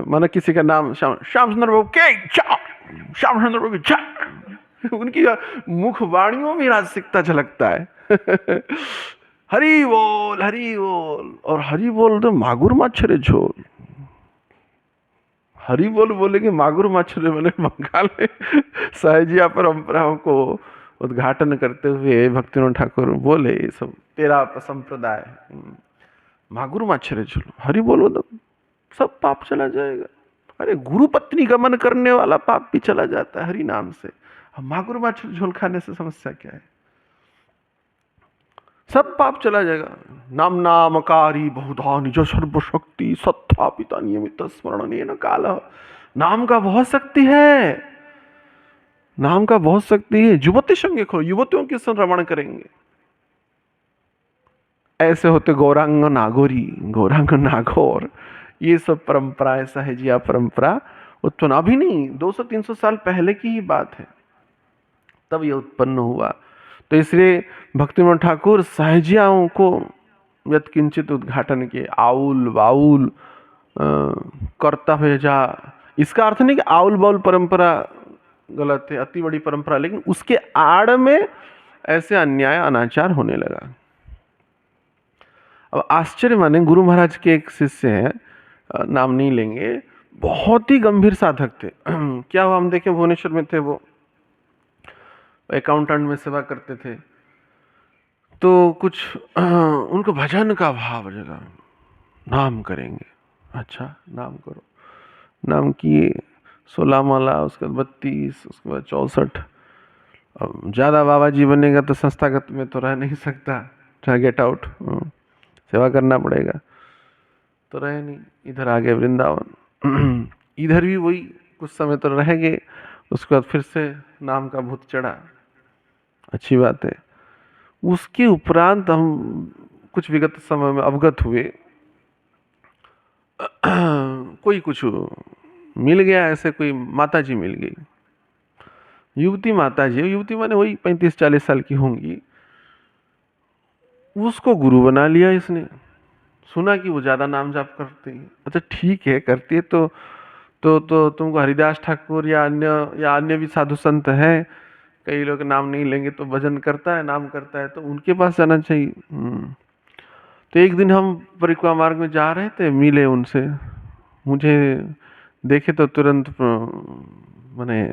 माना किसी का नाम श्याम सुंदर बाबू के श्याम सुंदर बाबू की उनकी मुख वाणियों में राजसिकता झलकता है। हरी बोल और हरी बोल तो मागुर मच्छरे झोल। हरी बोल बोलेंगे मागुर मच्छरे मैंने बंगाल में सहजिया परंपराओं को उद्घाटन करते हुए भक्तिविनोद ठाकुर बोले ये सब तेरा संप्रदाय मागुर मच्छरे झोल। हरि बोलो तो सब पाप चला जाएगा। अरे गुरु पत्नी गमन करने वाला पाप भी चला जाता है हरि नाम से। मागुर मच्छर झोल खाने से समस्या क्या है? सब पाप चला जाएगा। नाम नामकारी बहुधा निज सर्वशक्ति सत्थापिता नियमित स्मरण काल। नाम का बहुत शक्ति है, नाम का बहुत शक्ति है। युवती संग खो, युवतियों के संग रमण करेंगे। ऐसे होते गौरांग नागोरी, गौरांग नागौर, ये सब परंपराएं सहजिया परंपरा उत्पन्न अभी नहीं 200-300 साल पहले की ही बात है, तब ये उत्पन्न हुआ। तो इसलिए भक्तिविनोद ठाकुर सहजियाओं को यत्किंचित उद्घाटन किए। आउल बाउल करता भेजा, इसका अर्थ नहीं कि आउल बाउल परंपरा गलत है, अति बड़ी परंपरा, लेकिन उसके आड़ में ऐसे अन्याय अनाचार होने लगा। अब आश्चर्य माने गुरु महाराज के एक शिष्य हैं, नाम नहीं लेंगे, बहुत ही गंभीर साधक थे। क्या हुआ हम देखें, भुवनेश्वर में थे, वो अकाउंटेंट में सेवा करते थे। तो कुछ उनको भजन का भाव जगा, नाम करेंगे। अच्छा नाम करो, नाम किए 16 माला, उसके बाद 32, उसके बाद 64। अब ज़्यादा बाबा जी बनेगा तो संस्थागत में तो रह नहीं सकता, चाहे गेट आउट, सेवा करना पड़ेगा। तो रहे नहीं, इधर आ गए वृंदावन। इधर भी वही कुछ समय तो रह गए, उसके बाद फिर से नाम का भूत चढ़ा। अच्छी बात है। उसके उपरांत हम कुछ विगत समय में अवगत हुए, कोई कुछ मिल गया, ऐसे कोई माता जी मिल गई, युवती माता जी, युवती माने वही 35-40 साल की होंगी। उसको गुरु बना लिया इसने। सुना कि वो ज़्यादा नाम जाप करती है। अच्छा ठीक है, करती है तो तुमको हरिदास ठाकुर या अन्य भी साधु संत हैं, कई लोग नाम नहीं लेंगे तो भजन करता है, नाम करता है, तो उनके पास जाना चाहिए। तो एक दिन हम परिक्रमा मार्ग में जा रहे थे, मिले उनसे, मुझे देखे तो तुरंत मैंने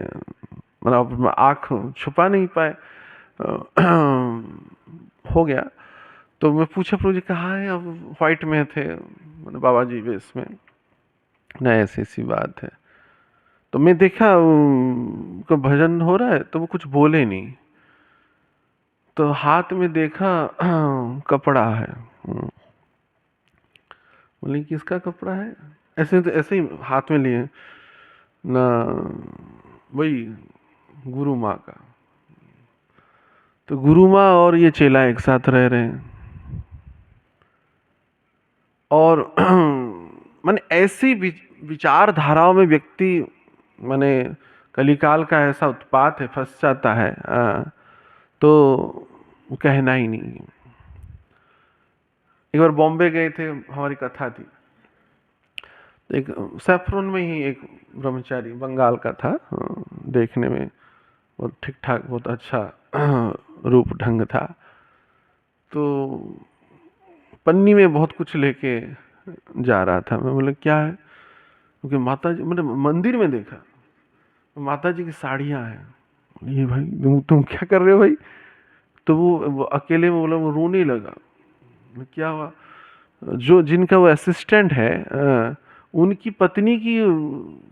मतलब आँख छुपा नहीं पाए, हो गया। तो मैं पूछा प्रभु जी कहाँ है, अब व्हाइट में थे, मैंने बाबा जी वेश में, नहीं ऐसी सी बात है। तो मैं देखा उनका भजन हो रहा है, तो वो कुछ बोले नहीं। तो हाथ में देखा कपड़ा है, बोले किसका कपड़ा है? ऐसे ही हाथ में लिए ना, वही गुरु माँ का। तो गुरु माँ और ये चेला एक साथ रह रहे हैं, और माने ऐसी विचारधाराओं में व्यक्ति माने कलिकाल का ऐसा उत्पात है, फंस जाता है, तो कहना ही नहीं। एक बार बॉम्बे गए थे, हमारी कथा थी, तो एक सैफरोन में ही एक ब्रह्मचारी बंगाल का था, देखने में बहुत ठीक ठाक, बहुत अच्छा रूप ढंग था। तो पन्नी में बहुत कुछ लेके जा रहा था। मैं बोला क्या है? क्योंकि माता जी, मैंने मंदिर में देखा माता जी की साड़ियाँ हैं। ये भाई तुम क्या कर रहे हो भाई? तो वो अकेले में बोला, वो रोने लगा। क्या हुआ? जो जिनका वो असिस्टेंट है, उनकी पत्नी की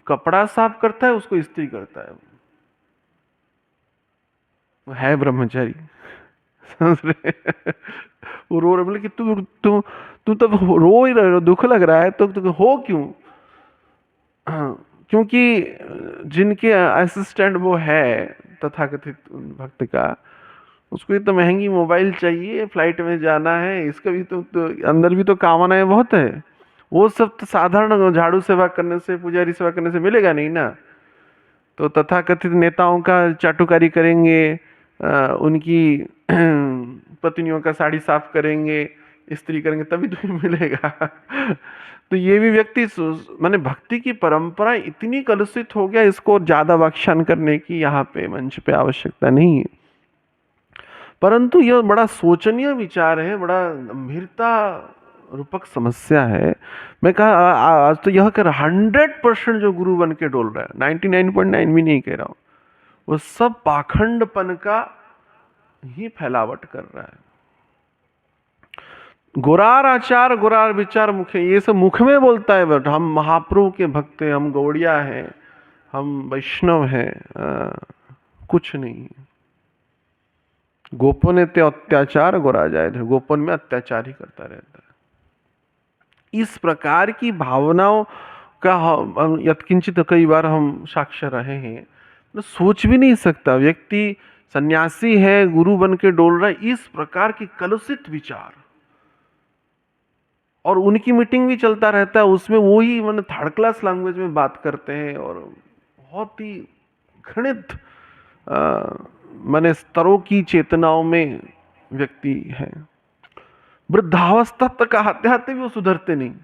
कपड़ा साफ करता है, उसको इस्त्री करता है। है ब्रह्मचारी। समझ रहे? वो रो रहे, बोले कि तू तो रो ही रहे हो, दुख लग रहा है तो हो क्यों? हाँ, क्योंकि जिनके असिस्टेंट वो है तथाकथित भक्त का, उसको ये तो महंगी मोबाइल चाहिए, फ्लाइट में जाना है, इसका भी तो अंदर भी तो कामनाएं बहुत है। वो सब तो साधारण झाड़ू सेवा करने से, पुजारी सेवा करने से मिलेगा नहीं ना। तो तथाकथित नेताओं का चाटुकारी करेंगे, उनकी पत्नियों का साड़ी साफ करेंगे, इस्त्री करेंगे, तभी तो मिलेगा। तो ये भी व्यक्ति माने भक्ति की परंपरा इतनी कलुषित हो गया, इसको ज्यादा व्याख्यान करने की यहाँ पे मंच पे आवश्यकता नहीं है। परंतु यह बड़ा शोचनीय विचार है, बड़ा गंभीरता रूपक समस्या है। मैं कहा आज तो यह कर 100% जो गुरु बन के डोल रहा है, 99.9 भी नहीं कह रहा हूं, वो सब पाखंडपन का ही फैलावट कर रहा है। गोरार आचार गोरार विचार मुखे, ये सब मुख में बोलता है, बट हम महाप्रभु के भक्त हैं, हम गौड़िया हैं, हम वैष्णव हैं, कुछ नहीं। गोपन ते अत्याचार गोरा जाए, गोपन में अत्याचार ही करता रहता है। इस प्रकार की भावनाओं का यत्किंचित कई बार हम साक्षर रहे हैं। तो सोच भी नहीं सकता व्यक्ति सन्यासी है, गुरु बन के डोल रहा है, इस प्रकार की कलुषित विचार, और उनकी मीटिंग भी चलता रहता है, उसमें वो ही मैंने थर्ड क्लास लैंग्वेज में बात करते हैं, और बहुत ही घृणित मैंने स्तरों की चेतनाओं में व्यक्ति है। वृद्धावस्था तक आते आते भी वो सुधरते नहीं,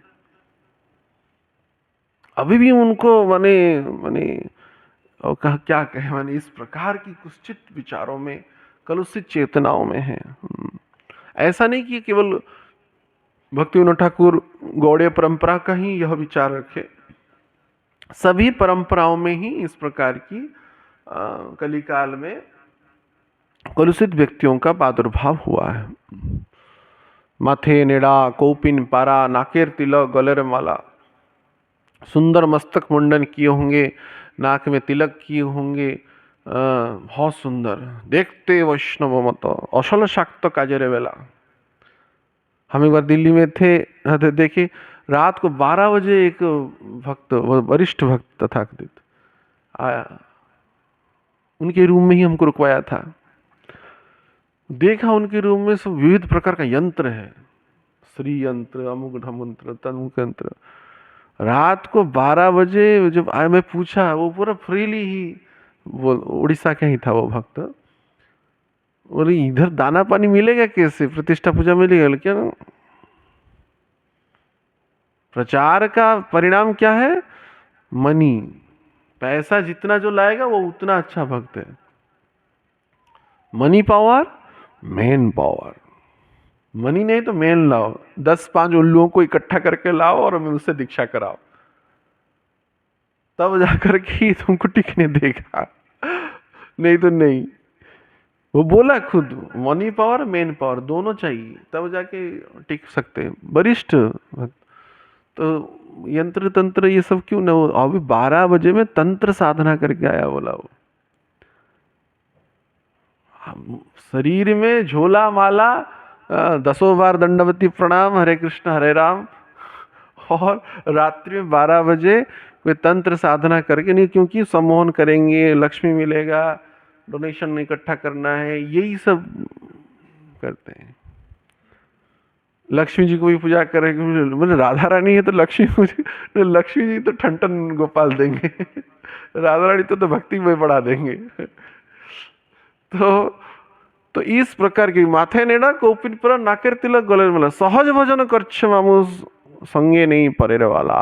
अभी भी उनको माने माने और कहा क्या कहे, माने इस प्रकार की कुत्सित विचारों में, कलुषित चेतनाओं में है। ऐसा नहीं कि केवल भक्तिविनोद ठाकुर गौड़ीय परंपरा का ही यह विचार रखे, सभी परंपराओं में ही इस प्रकार की कलिकाल में कलुषित व्यक्तियों का प्रादुर्भाव हुआ है। माथे नेड़ा कौपिन पारा, नाकेर तिलक गलेर माला, सुंदर मस्तक मुंडन किए होंगे, नाक में तिलक किए होंगे, बहुत सुंदर देखते वैष्णव मत असल शाक्त काजरे वेला। हम एक बार दिल्ली में थे, तो देखे रात को 12 बजे एक भक्त, वरिष्ठ भक्त तथाकथित आया, उनके रूम में ही हमको रुकवाया था। देखा उनके रूम में सब विविध प्रकार का यंत्र है, श्री यंत्र, अमुक ढमंत्र, तमुक यंत्र। रात को 12 बजे जब आया, मैं पूछा, वो पूरा फ्रीली ही, वो उड़ीसा का ही था वो भक्त, बोले इधर दाना पानी मिलेगा कैसे, प्रतिष्ठा पूजा मिलेगा क्या? प्रचार का परिणाम क्या है? मनी, पैसा जितना जो लाएगा वो उतना अच्छा भक्त है। Money power, man power. Money नहीं तो मैन लाओ, 10-5 उल्लुओं को इकट्ठा करके लाओ और हमें उससे दीक्षा कराओ, तब जाकर के तुमको टिकने देगा, नहीं तो नहीं। वो बोला खुद, मनी पावर मैन पावर दोनों चाहिए, तब जाके टिक सकते हैं वरिष्ठ भक्त। तो यंत्र तंत्र ये सब क्यों ना हो, अभी 12 बजे में तंत्र साधना करके आया, बोला वो शरीर में झोला माला, 10 बार दंडवती प्रणाम, हरे कृष्ण हरे राम, और रात्रि में 12 बजे कोई तंत्र साधना करके नहीं, क्योंकि सम्मोहन करेंगे, लक्ष्मी मिलेगा, डोनेशन इकट्ठा करना है, यही सब करते हैं। लक्ष्मी जी को भी पूजा करेंगे, मतलब राधा रानी है तो लक्ष्मी जी तो ठन गोपाल देंगे, राधा रानी तो भक्ति में बढ़ा देंगे। तो इस प्रकार की माथे नेड़ा कौपिन पर नाकेर तिलक गलेर माला, सहज भजन करछ मामू संगे नहीं परेर वाला।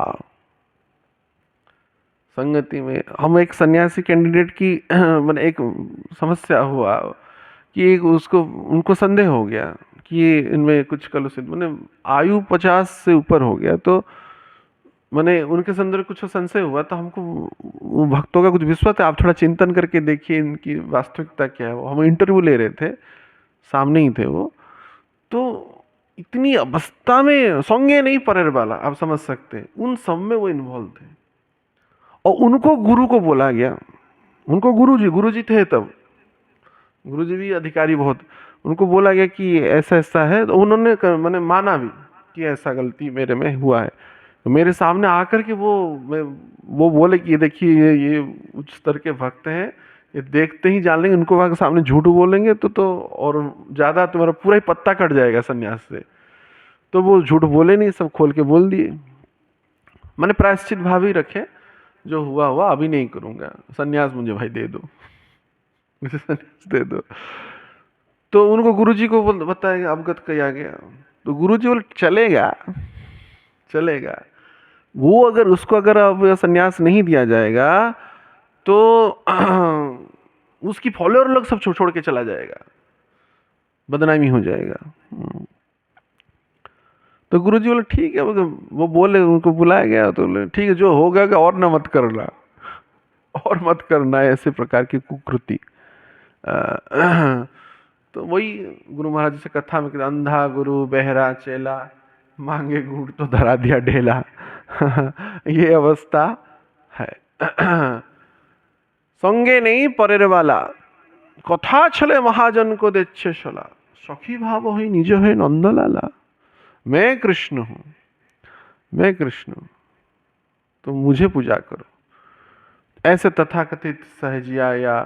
संगति में हम एक सन्यासी कैंडिडेट की मैंने एक समस्या हुआ कि एक उसको उनको संदेह हो गया कि ये इनमें कुछ कलुषित, मैंने आयु 50 से ऊपर हो गया, तो मैंने उनके संदर्भ कुछ संशय हुआ, तो हमको वो भक्तों का कुछ विश्वास है, आप थोड़ा चिंतन करके देखिए इनकी वास्तविकता क्या है। वो हम इंटरव्यू ले रहे थे, सामने ही थे वो, तो इतनी अवस्था में संगे नहीं परेर वाला, आप समझ सकते हैं, उन सब में वो इन्वॉल्व थे। और उनको गुरु को बोला गया, उनको गुरु जी थे तब, गुरुजी भी अधिकारी बहुत, उनको बोला गया कि ऐसा ऐसा है, तो उन्होंने मैंने माना भी कि ऐसा गलती मेरे में हुआ है। तो मेरे सामने आकर के वो बोले कि ये देखिए ये उच्च स्तर के भक्त हैं, ये देखते ही जान लेंगे, उनको वहाँ के सामने झूठ बोलेंगे तो और ज़्यादा तुम्हारा पूरा ही पत्ता कट जाएगा सन्यास से। तो वो झूठ बोले नहीं, सब खोल के बोल दिए। मैंने प्रायश्चित भाव ही रखे, जो हुआ हुआ, अभी नहीं करूँगा, सन्यास मुझे भाई दे दो, मुझे सन्यास दे दो। तो उनको गुरुजी को बताया, अवगत किया गया। तो गुरुजी बोले चलेगा, चलेगा। वो अगर उसको अगर अब सन्यास नहीं दिया जाएगा तो उसकी फॉलोअर लोग सब छोड़ छोड़ के चला जाएगा, बदनामी हो जाएगा। तो गुरुजी बोले ठीक है, वो बोले, उनको बुलाया गया तो बोले ठीक है, जो होगा और न मत करना, और मत करना ऐसे प्रकार की कुकृति। तो वही गुरु महाराज जी से कथा में कहते, अंधा गुरु बहरा चेला, मांगे गुड़ तो धरा दिया ढेला। ये अवस्था है। संगे नहीं परेर वाला, कथा छले महाजन को देच्छे शला, सखी भाव हुई निज है नंदलाला। मैं कृष्ण हूं, मैं कृष्ण हूं, तो मुझे पूजा करो। ऐसे तथाकथित सहजिया या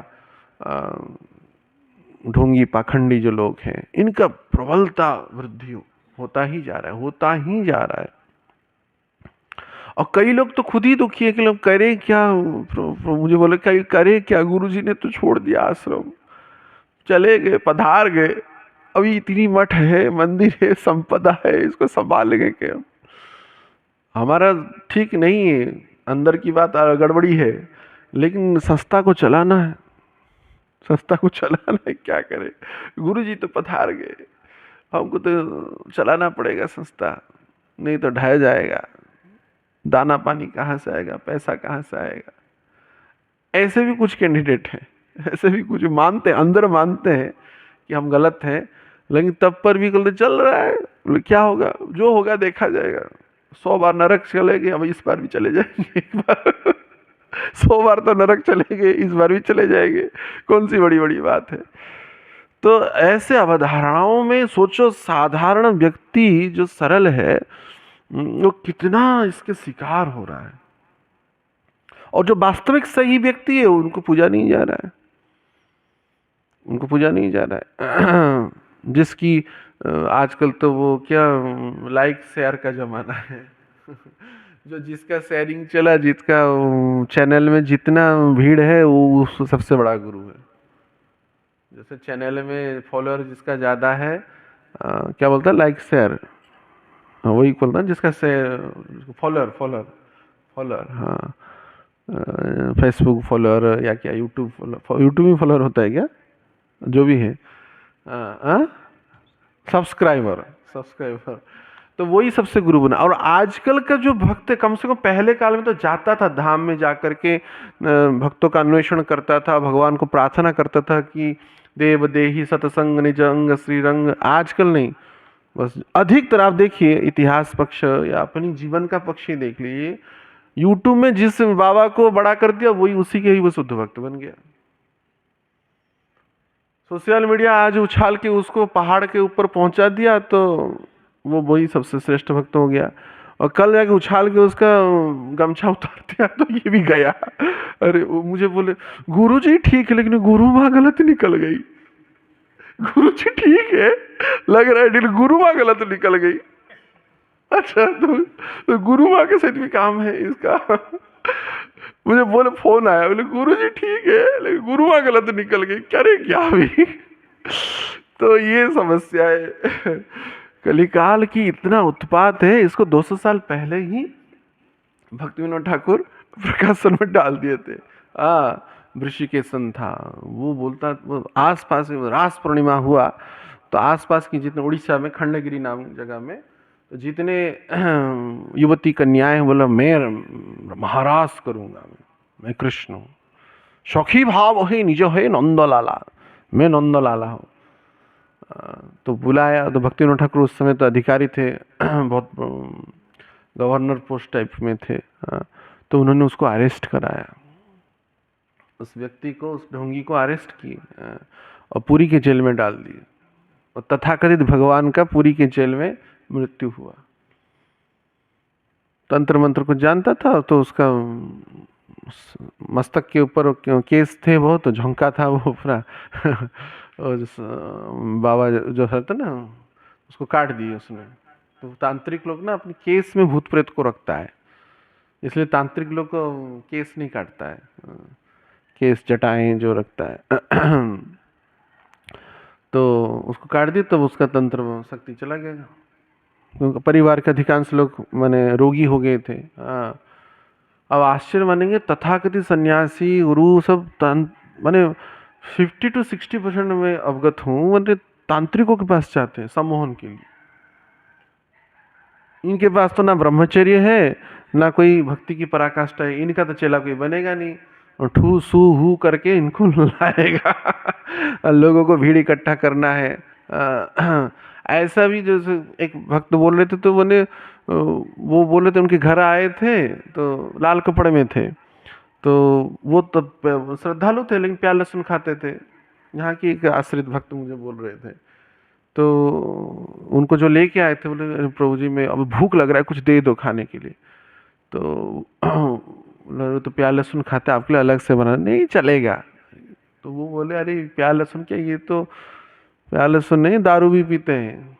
ढोंगी पाखंडी जो लोग हैं, इनका प्रबलता वृद्धि होता ही जा रहा है, होता ही जा रहा है। और कई लोग तो खुद ही दुखी है कि लोग करे क्या, मुझे बोले कई करे क्या, गुरुजी ने तो छोड़ दिया आश्रम, चले गए, पधार गए, अभी इतनी मठ है, मंदिर है, संपदा है, इसको संभालेंगे क्या? हमारा ठीक नहीं है, अंदर की बात गड़बड़ी है, लेकिन संस्था को चलाना है, संस्था को चलाना है, क्या करे? गुरुजी तो पधार गए, हमको तो चलाना पड़ेगा संस्था, नहीं तो ढह जाएगा, दाना पानी कहाँ से आएगा, पैसा कहाँ से आएगा? ऐसे भी कुछ कैंडिडेट हैं, ऐसे भी कुछ मानते हैं, अंदर मानते हैं कि हम गलत हैं, लेकिन तब पर भी गलत चल रहा है। क्या होगा, जो होगा देखा जाएगा। 100 बार नरक चले गए, अब इस बार भी चले जाएंगे, एक बार 100 बार तो नरक चले गए, इस बार भी चले जाएंगे, कौन सी बड़ी बड़ी बात है? तो ऐसे अवधारणाओं में सोचो, साधारण व्यक्ति जो सरल है वो कितना इसके शिकार हो रहा है, और जो वास्तविक सही व्यक्ति है उनको पूजा नहीं जा रहा है, उनको पूजा नहीं जा रहा है। जिसकी आजकल तो वो क्या लाइक शेयर का जमाना है। जो जिसका शेयरिंग चला, जिसका चैनल में जितना भीड़ है वो सबसे बड़ा गुरु है। जैसे चैनल में फॉलोअर जिसका ज़्यादा है, क्या बोलता है, लाइक शेयर, हाँ वही बोलता है, जिसका शेयर फॉलोअर फॉलोअर फॉलोअर, हाँ फेसबुक फॉलोअर या क्या यूट्यूब फॉलोअर, यूट्यूब में फॉलोअर होता है क्या, जो भी है, सब्सक्राइबर सब्सक्राइबर, तो वही सबसे गुरु बना। और आजकल का जो भक्त है, कम से कम पहले काल में तो जाता था धाम में, जाकर के भक्तों का अन्वेषण करता था, भगवान को प्रार्थना करता था कि देव देही सतसंग निज अंग श्रीरंग। आजकल नहीं, बस अधिकतर आप देखिए, इतिहास पक्ष या अपनी जीवन का पक्ष ही देख लीजिए, यूट्यूब में जिस बाबा को बड़ा कर दिया वही उसी के ही वो शुद्ध भक्त बन गया। सोशल मीडिया आज उछाल के उसको पहाड़ के ऊपर पहुंचा दिया तो वो वही सबसे श्रेष्ठ भक्त हो गया, और कल जाके उछाल के उसका गमछा उतार दिया तो ये भी गया। अरे मुझे बोले गुरुजी ठीक है, लेकिन गुरु माँ गलत निकल गई। गुरुजी ठीक है, लग रहा है गुरु माँ गलत निकल गई। अच्छा, तो गुरु माँ के साथ भी काम है इसका। मुझे बोले, फोन आया, बोले गुरुजी ठीक है लेकिन गुरु माँ गलत निकल गई, करे क्या भी। तो ये समस्या है, कलिकाल की इतना उत्पात है, इसको 200 साल पहले ही भक्ति विनोद ठाकुर प्रकाशन में डाल दिए थे। ऋषिकेशन था, वो बोलता, वो आस पास रास पूर्णिमा हुआ तो आसपास की जितने, उड़ीसा में खंडगिरी नाम जगह में, तो जितने युवती कन्याएं, बोला मैं महारास करूंगा, मैं कृष्ण हूँ, सखी भाव है निज है नंदलाला, मैं नंदलाला हूँ। तो बुलाया, तो भक्ति विनोद ठाकुर उस समय तो अधिकारी थे, बहुत गवर्नर पोस्ट टाइप में थे। तो उन्होंने उसको अरेस्ट कराया, उस व्यक्ति को, उस ढोंगी को अरेस्ट किए, और पुरी के जेल में डाल दिए, और तथाकथित भगवान का पुरी के जेल में मृत्यु हुआ। तंत्र मंत्र को जानता था, तो उसका मस्तक के ऊपर केस थे वो, तो झोंका था वो पूरा और बाबा जो था ना, उसको काट दिए उसने। तो तांत्रिक लोग ना अपने केस में भूत प्रेत को रखता है, इसलिए तांत्रिक लोग को केस नहीं काटता है, केस जटाएं जो रखता है तो उसको काट दिया, तब उसका तंत्र शक्ति चला गया, क्योंकि परिवार के अधिकांश लोग माने रोगी हो गए थे। हाँ, अब आश्चर्य मानेंगे, तथाकथित सन्यासी गुरु सब माने 50-60% में अवगत हूँ, माने तांत्रिकों के पास जाते हैं सम्मोहन के लिए। इनके पास तो ना ब्रह्मचर्य है, ना कोई भक्ति की पराकाष्ठा है, इनका तो चेला कोई बनेगा नहीं, और ठू सू हु करके इनको लाएगा लोगों को भीड़ इकट्ठा करना है। ऐसा भी जैसे एक भक्त बोल रहे थे, तो वो बोल रहे थे उनके घर आए थे, तो लाल कपड़े में थे, तो वो तो श्रद्धालु थे लेकिन प्याज लहसुन खाते थे। यहाँ की एक आश्रित भक्त मुझे बोल रहे थे, तो उनको जो लेके आए थे, बोले "अरे प्रभु जी, मैं अब भूख लग रहा है, कुछ दे दो खाने के लिए"। तो तो प्याज लहसुन खाते, आपके लिए अलग से बना नहीं चलेगा। तो वो बोले अरे प्याज लहसुन क्या, ये तो प्याज लहसुन नहीं, दारू भी पीते हैं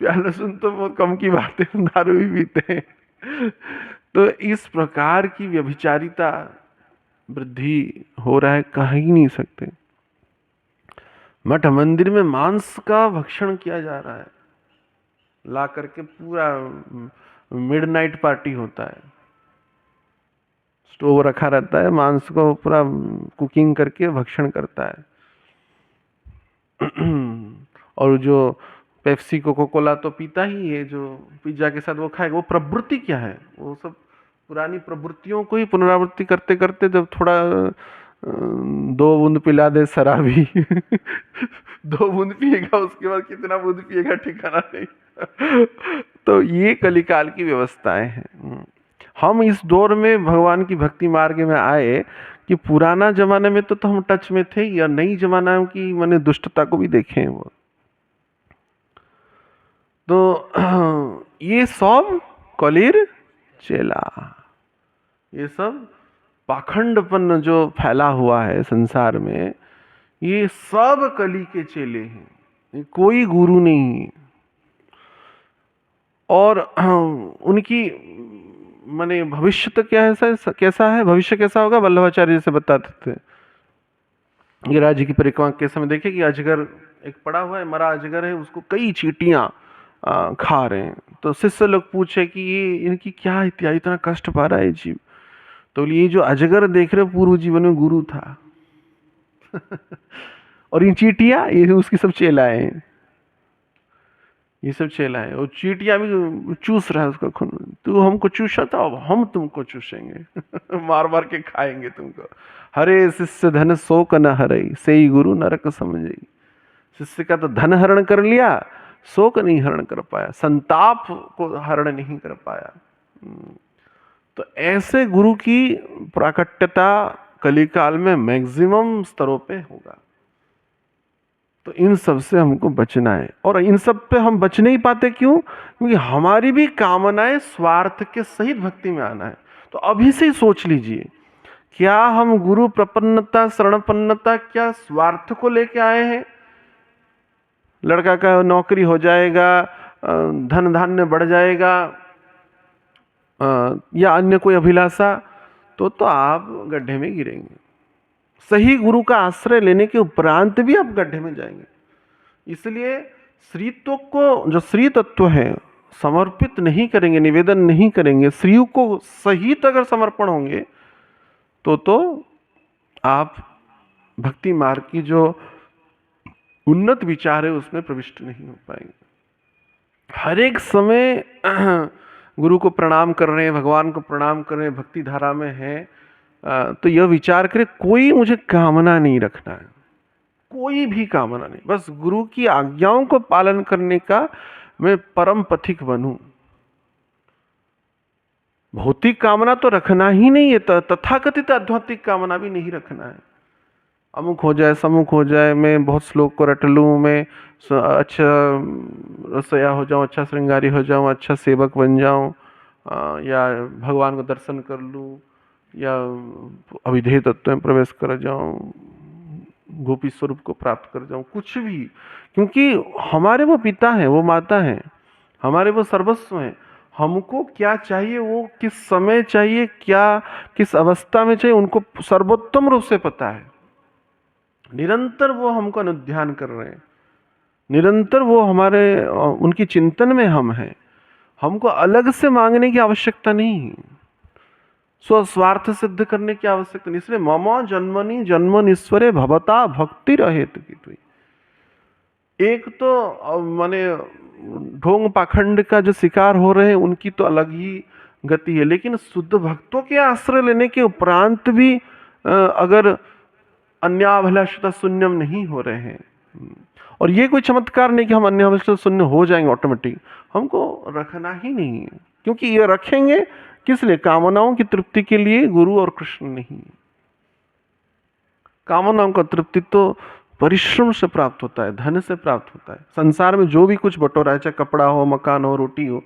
प्याज लहसुन तो बहुत कम की बात है, दारू भी पीते हैं तो इस प्रकार की व्यभिचारिता वृद्धि हो रहा है, कह ही नहीं सकते। मठ मंदिर में मांस का भक्षण किया जा रहा है, ला करके पूरा मिडनाइट पार्टी होता है, स्टोव रखा रहता है, मांस को पूरा कुकिंग करके भक्षण करता है और जो पेप्सी कोको कोला तो पीता ही है, जो पिज्जा के साथ वो खाएगा, वो प्रवृत्ति क्या है, वो सब पुरानी प्रवृत्तियों को ही पुनरावृत्ति करते करते जब थोड़ा 2 बूंद पिला दे शराबी 2 बूंद पिएगा, उसके बाद कितना बूंद पिएगा ठिकाना नहीं तो ये कलिकाल की व्यवस्थाएं हैं। हम इस दौर में भगवान की भक्ति मार्ग में आए कि पुराना जमाने में तो हम टच में थे, या नई जमाना की मैंने दुष्टता को भी देखे वो। तो ये सब कलिर चेला, ये सब पाखंडपन जो फैला हुआ है संसार में, ये सब कली के चेले हैं, ये कोई गुरु नहीं है। और उनकी माने भविष्य तो क्या है, कैसा है भविष्य, कैसा होगा, वल्लभाचार्य जैसे बताते थे। ये राज्य की परिक्रमा के समय देखे कि अजगर एक पड़ा हुआ है, मरा अजगर है, उसको कई चींटियां खा रहे हैं। तो शिष्य लोग पूछे कि ये इनकी क्या इत्यादि, इतना कष्ट पा रहा है जीव। तो ये जो अजगर देख रहे पूर्व जीवन में गुरु था और ये चींटियां, ये उसकी सब चेलाएं हैं, ये सब चेला है। और चींटियां भी चूस रहा है उसका खून, तू हमको चूसा था, अब हम तुमको चूसेंगे मार मार के खाएंगे तुमको। हरे शिष्य धन शोक न हरई, सेई गुरु नरक समझई। शिष्य का तो धन हरण कर लिया, शोक नहीं हरण कर पाया, संताप को हरण नहीं कर पाया। तो ऐसे गुरु की प्राकट्यता कलिकाल में मैक्सिमम स्तरों पे होगा। तो इन सब से हमको बचना है, और इन सब पे हम बच नहीं पाते, क्यों? क्योंकि हमारी भी कामनाएं स्वार्थ के सहित भक्ति में आना है। तो अभी से ही सोच लीजिए, क्या हम गुरु प्रपन्नता शरणपन्नता क्या स्वार्थ को लेके आए हैं? लड़का का नौकरी हो जाएगा, धन धान्य बढ़ जाएगा, या अन्य कोई अभिलाषा, तो आप गड्ढे में गिरेंगे। सही गुरु का आश्रय लेने के उपरांत भी आप गड्ढे में जाएंगे। इसलिए श्रीत्व को, जो श्री तत्व है, समर्पित नहीं करेंगे, निवेदन नहीं करेंगे, श्री को सहित अगर समर्पण होंगे, तो आप भक्ति मार्ग की जो उन्नत विचार है उसमें प्रविष्ट नहीं हो पाएंगे। हर एक समय गुरु को प्रणाम कर रहे हैं, भगवान को प्रणाम कर रहे हैं, भक्ति धारा में है, तो यह विचार करें कोई मुझे कामना नहीं रखना है, कोई भी कामना नहीं, बस गुरु की आज्ञाओं को पालन करने का मैं परम पथिक बनूं। भौतिक कामना तो रखना ही नहीं है, तथाकथित आध्यात्मिक कामना भी नहीं रखना है। अमुक हो जाए, समुक हो जाए, मैं बहुत श्लोक को रट लूँ, मैं अच्छा रसोया हो जाऊँ, अच्छा श्रृंगारी हो जाऊँ, अच्छा सेवक बन जाऊँ, या भगवान को दर्शन कर लूँ, या अविधेय तत्व में प्रवेश कर जाऊँ, गोपी स्वरूप को प्राप्त कर जाऊँ, कुछ भी। क्योंकि हमारे वो पिता हैं, वो माता हैं, हमारे वो सर्वस्व हैं। हमको क्या चाहिए, वो किस समय चाहिए, क्या किस अवस्था में चाहिए, उनको सर्वोत्तम रूप से पता है। निरंतर वो हमको अनुध्यान कर रहे हैं, निरंतर वो हमारे उनकी चिंतन में हम हैं। हमको अलग से मांगने की आवश्यकता नहीं है, स्वस्वार्थ सिद्ध करने की आवश्यकता नहीं। इसलिए मम जन्मनि जन्मनीश्वरे भवता भक्ति रहेत की तुई। एक तो माने ढोंग पाखंड का जो शिकार हो रहे हैं उनकी तो अलग ही गति है, लेकिन शुद्ध भक्तों के आश्रय लेने के उपरांत भी अगर अन्याभिलाषता शून्यम नहीं हो रहे हैं, और ये कोई चमत्कार नहीं कि हम अन्याभिलाषता शून्य हो जाएंगे ऑटोमेटिक, हमको रखना ही नहीं है। क्योंकि ये रखेंगे किस लिए? कामनाओं की तृप्ति के लिए, गुरु और कृष्ण नहीं। कामनाओं का तृप्ति तो परिश्रम से प्राप्त होता है, धन से प्राप्त होता है। संसार में जो भी कुछ बटोरा है, चाहे कपड़ा हो, मकान हो, रोटी हो,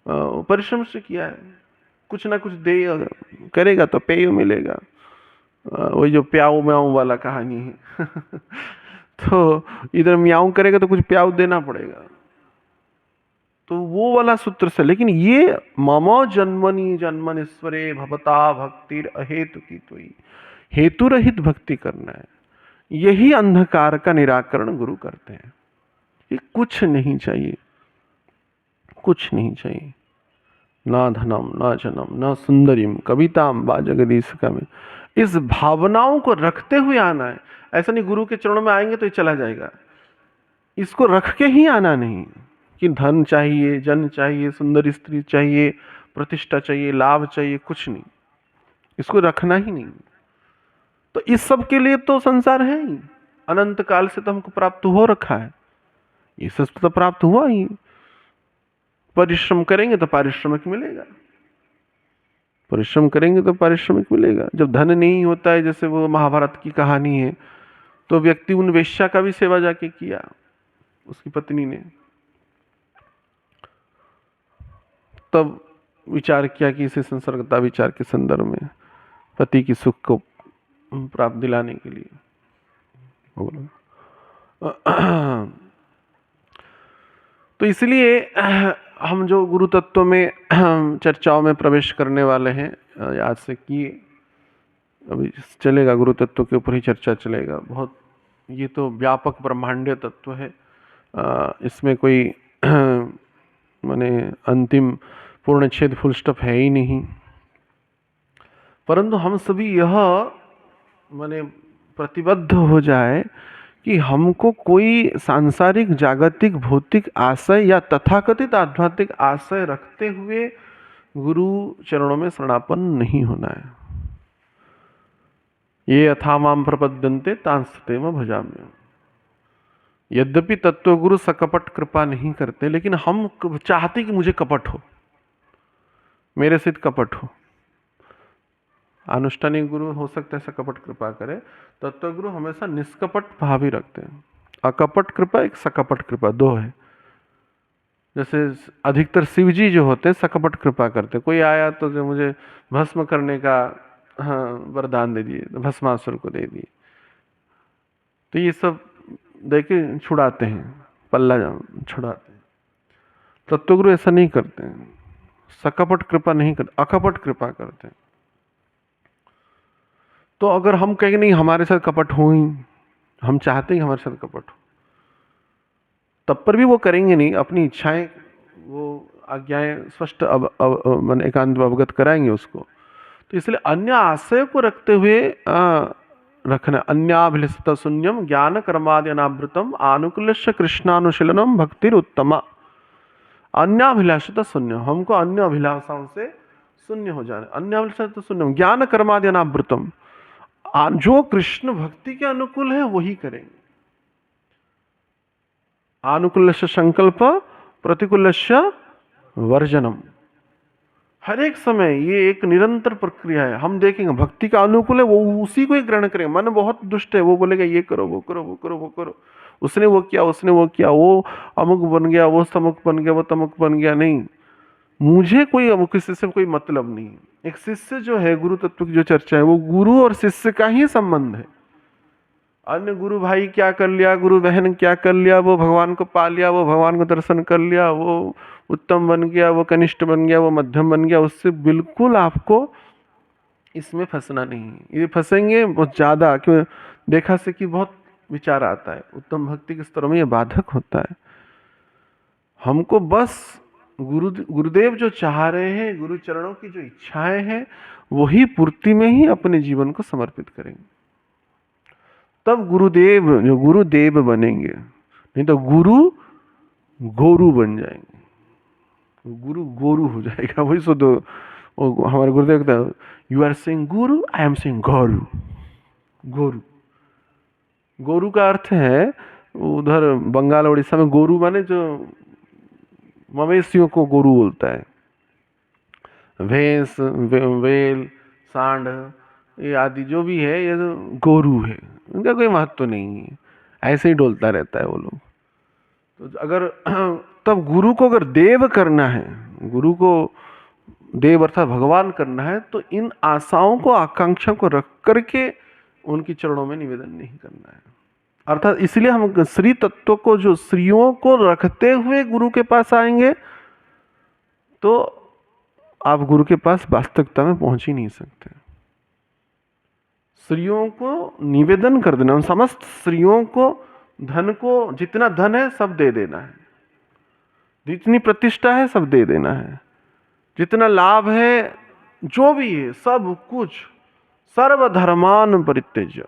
परिश्रम से किया है। कुछ ना कुछ दे करेगा तो पेय मिलेगा। वही जो प्याऊ म्याऊ वाला कहानी है तो इधर म्याऊ करेगा तो कुछ प्याऊ देना पड़ेगा, तो वो वाला सूत्र से। लेकिन ये मम जन्मनि जन्मनीश्वरे भवता भक्तिर अहेतु की तुई, हेतु रहित भक्ति करना है। यही अंधकार का निराकरण गुरु करते हैं। ये कुछ नहीं चाहिए, कुछ नहीं चाहिए, ना धनम ना जनम ना सुंदरीम कविताम बा जगदीश का में। इस भावनाओं को रखते हुए आना है। ऐसा नहीं गुरु के चरणों में आएंगे तो ये चला जाएगा, इसको रख के ही आना नहीं कि धन चाहिए, जन चाहिए, सुंदर स्त्री चाहिए, प्रतिष्ठा चाहिए, लाभ चाहिए, कुछ नहीं, इसको रखना ही नहीं। तो इस सब के लिए तो संसार है ही, अनंत काल से तो हमको प्राप्त हो रखा है, ये सब तो प्राप्त हुआ ही। परिश्रम करेंगे तो पारिश्रमिक मिलेगा, परिश्रम करेंगे तो पारिश्रमिक मिलेगा। जब धन नहीं होता है, जैसे वो महाभारत की कहानी है, तो व्यक्ति उन वेश्या का भी सेवा जाके किया, उसकी पत्नी ने। तब विचार किया कि इसे संसर्गता विचार के संदर्भ में पति की सुख को प्राप्त दिलाने के लिए तो इसलिए हम जो गुरु तत्व में चर्चाओं में प्रवेश करने वाले हैं, आज से कि अभी चलेगा गुरु तत्व के ऊपर ही चर्चा चलेगा। बहुत ये तो व्यापक ब्रह्मांडीय तत्व है, इसमें कोई माने अंतिम पूर्ण छेद फुल स्टॉप है ही नहीं। परंतु हम सभी यह माने प्रतिबद्ध हो जाए कि हमको कोई सांसारिक जागतिक भौतिक आशय या तथाकथित आध्यात्मिक आशय रखते हुए गुरु चरणों में शरणापन्न नहीं होना है। ये यथा माम प्रपद्यन्ते तांस्तेम भजाम्य। यद्यपि तत्वगुरु सकपट कृपा नहीं करते, लेकिन हम चाहते कि मुझे कपट हो, मेरे से कपट हो। अनुष्ठानिक गुरु हो सकता है सकपट कृपा करे, तत्वगुरु हमेशा निष्कपट भाव ही रखते हैं। अकपट कृपा एक सकपट कृपा, दो है। जैसे अधिकतर शिव जी जो होते हैं सकपट कृपा करते, कोई आया तो जो मुझे भस्म करने का वरदान दे दिए, तो भस्मासुर को दे दिए, तो ये सब देके छुड़ाते हैं, पल्ला छुड़ाते हैं। तत्वगुरु ऐसा नहीं करते हैं, सकपट कृपा नहीं करते, अकपट कृपा करते हैं। तो अगर हम कहेंगे नहीं हमारे साथ कपट हो ही, हम चाहते हैं हमारे साथ कपट हो, तब पर भी वो करेंगे नहीं, अपनी इच्छाएं वो आज्ञाएं स्पष्ट मन एकांत अवगत कराएंगे उसको। तो इसलिए अन्य आशय को रखते हुए रखना। अन्याभिलषित शून्यम ज्ञान कर्मादि अनावृतम आनुकूल्य कृष्णानुशीलनम भक्तिर उत्तमा। अन्याभिलाषित शून्य, हमको अन्य अभिलाषाओं से शून्य हो जाना। अन्याभिलाषित शून्यम ज्ञान कर्मादि अनावृतम, जो कृष्ण भक्ति के अनुकूल है वही करेंगे। आनुकूल्य संकल्प प्रतिकूल्य वर्जनम, हर एक समय ये एक निरंतर प्रक्रिया है। हम देखेंगे भक्ति का अनुकूल है, वो उसी को ही ग्रहण करेंगे। मन बहुत दुष्ट है, वो बोलेगा ये करो, वो करो, वो करो, वो करो, उसने वो किया, उसने वो किया, वो अमुक बन गया, वो तमुक बन गया, वो तमुक बन गया। नहीं, मुझे कोई अमुक किसी से कोई मतलब नहीं। एक शिष्य जो है, गुरु तत्व की जो चर्चा है, वो गुरु और शिष्य का ही संबंध है। अन्य गुरु भाई क्या कर लिया, गुरु बहन क्या कर लिया, वो भगवान को पा लिया, वो भगवान को दर्शन कर लिया, वो उत्तम बन गया, वो कनिष्ठ बन गया, वो मध्यम बन गया, उससे बिल्कुल आपको इसमें फंसना नहीं है। ये फंसेंगे बहुत ज्यादा, क्यों? देखा से कि बहुत विचार आता है, उत्तम भक्ति के स्तरों में ये बाधक होता है। हमको बस गुरुदेव जो चाह रहे हैं, गुरु चरणों की जो इच्छाएं हैं, वही पूर्ति में ही अपने जीवन को समर्पित करेंगे, तब गुरुदेव जो गुरुदेव बनेंगे। नहीं तो गुरु गोरु बन जाएंगे, गुरु गोरु हो जाएगा। वही सो दो हमारे गुरुदेव कहते हैं, you are saying Guru, I am saying गोरु। गोरु, गोरु का अर्थ है उधर बंगाल उड़ीसा में गोरु माने जो मवेशियों को गोरु बोलता है। भैंस, वेल, सांड, ये आदि जो भी है, ये तो गोरु है, उनका कोई महत्व नहीं है, ऐसे ही डोलता रहता है वो लोग। तो अगर तब गुरु को अगर देव करना है, गुरु को देव अर्थात भगवान करना है, तो इन आशाओं को, आकांक्षा को रख करके उनकी चरणों में निवेदन नहीं करना है। अर्थात इसलिए हम श्री तत्व को, जो श्रीयों को रखते हुए गुरु के पास आएंगे, तो आप गुरु के पास वास्तविकता में पहुंच ही नहीं सकते। स्त्रियों को निवेदन कर देना, उन समस्त स्त्रियों को, धन को, जितना धन है सब दे देना है, जितनी प्रतिष्ठा है सब दे देना है, जितना लाभ है, जो भी है सब कुछ, सर्वधर्मान परित्यज्य,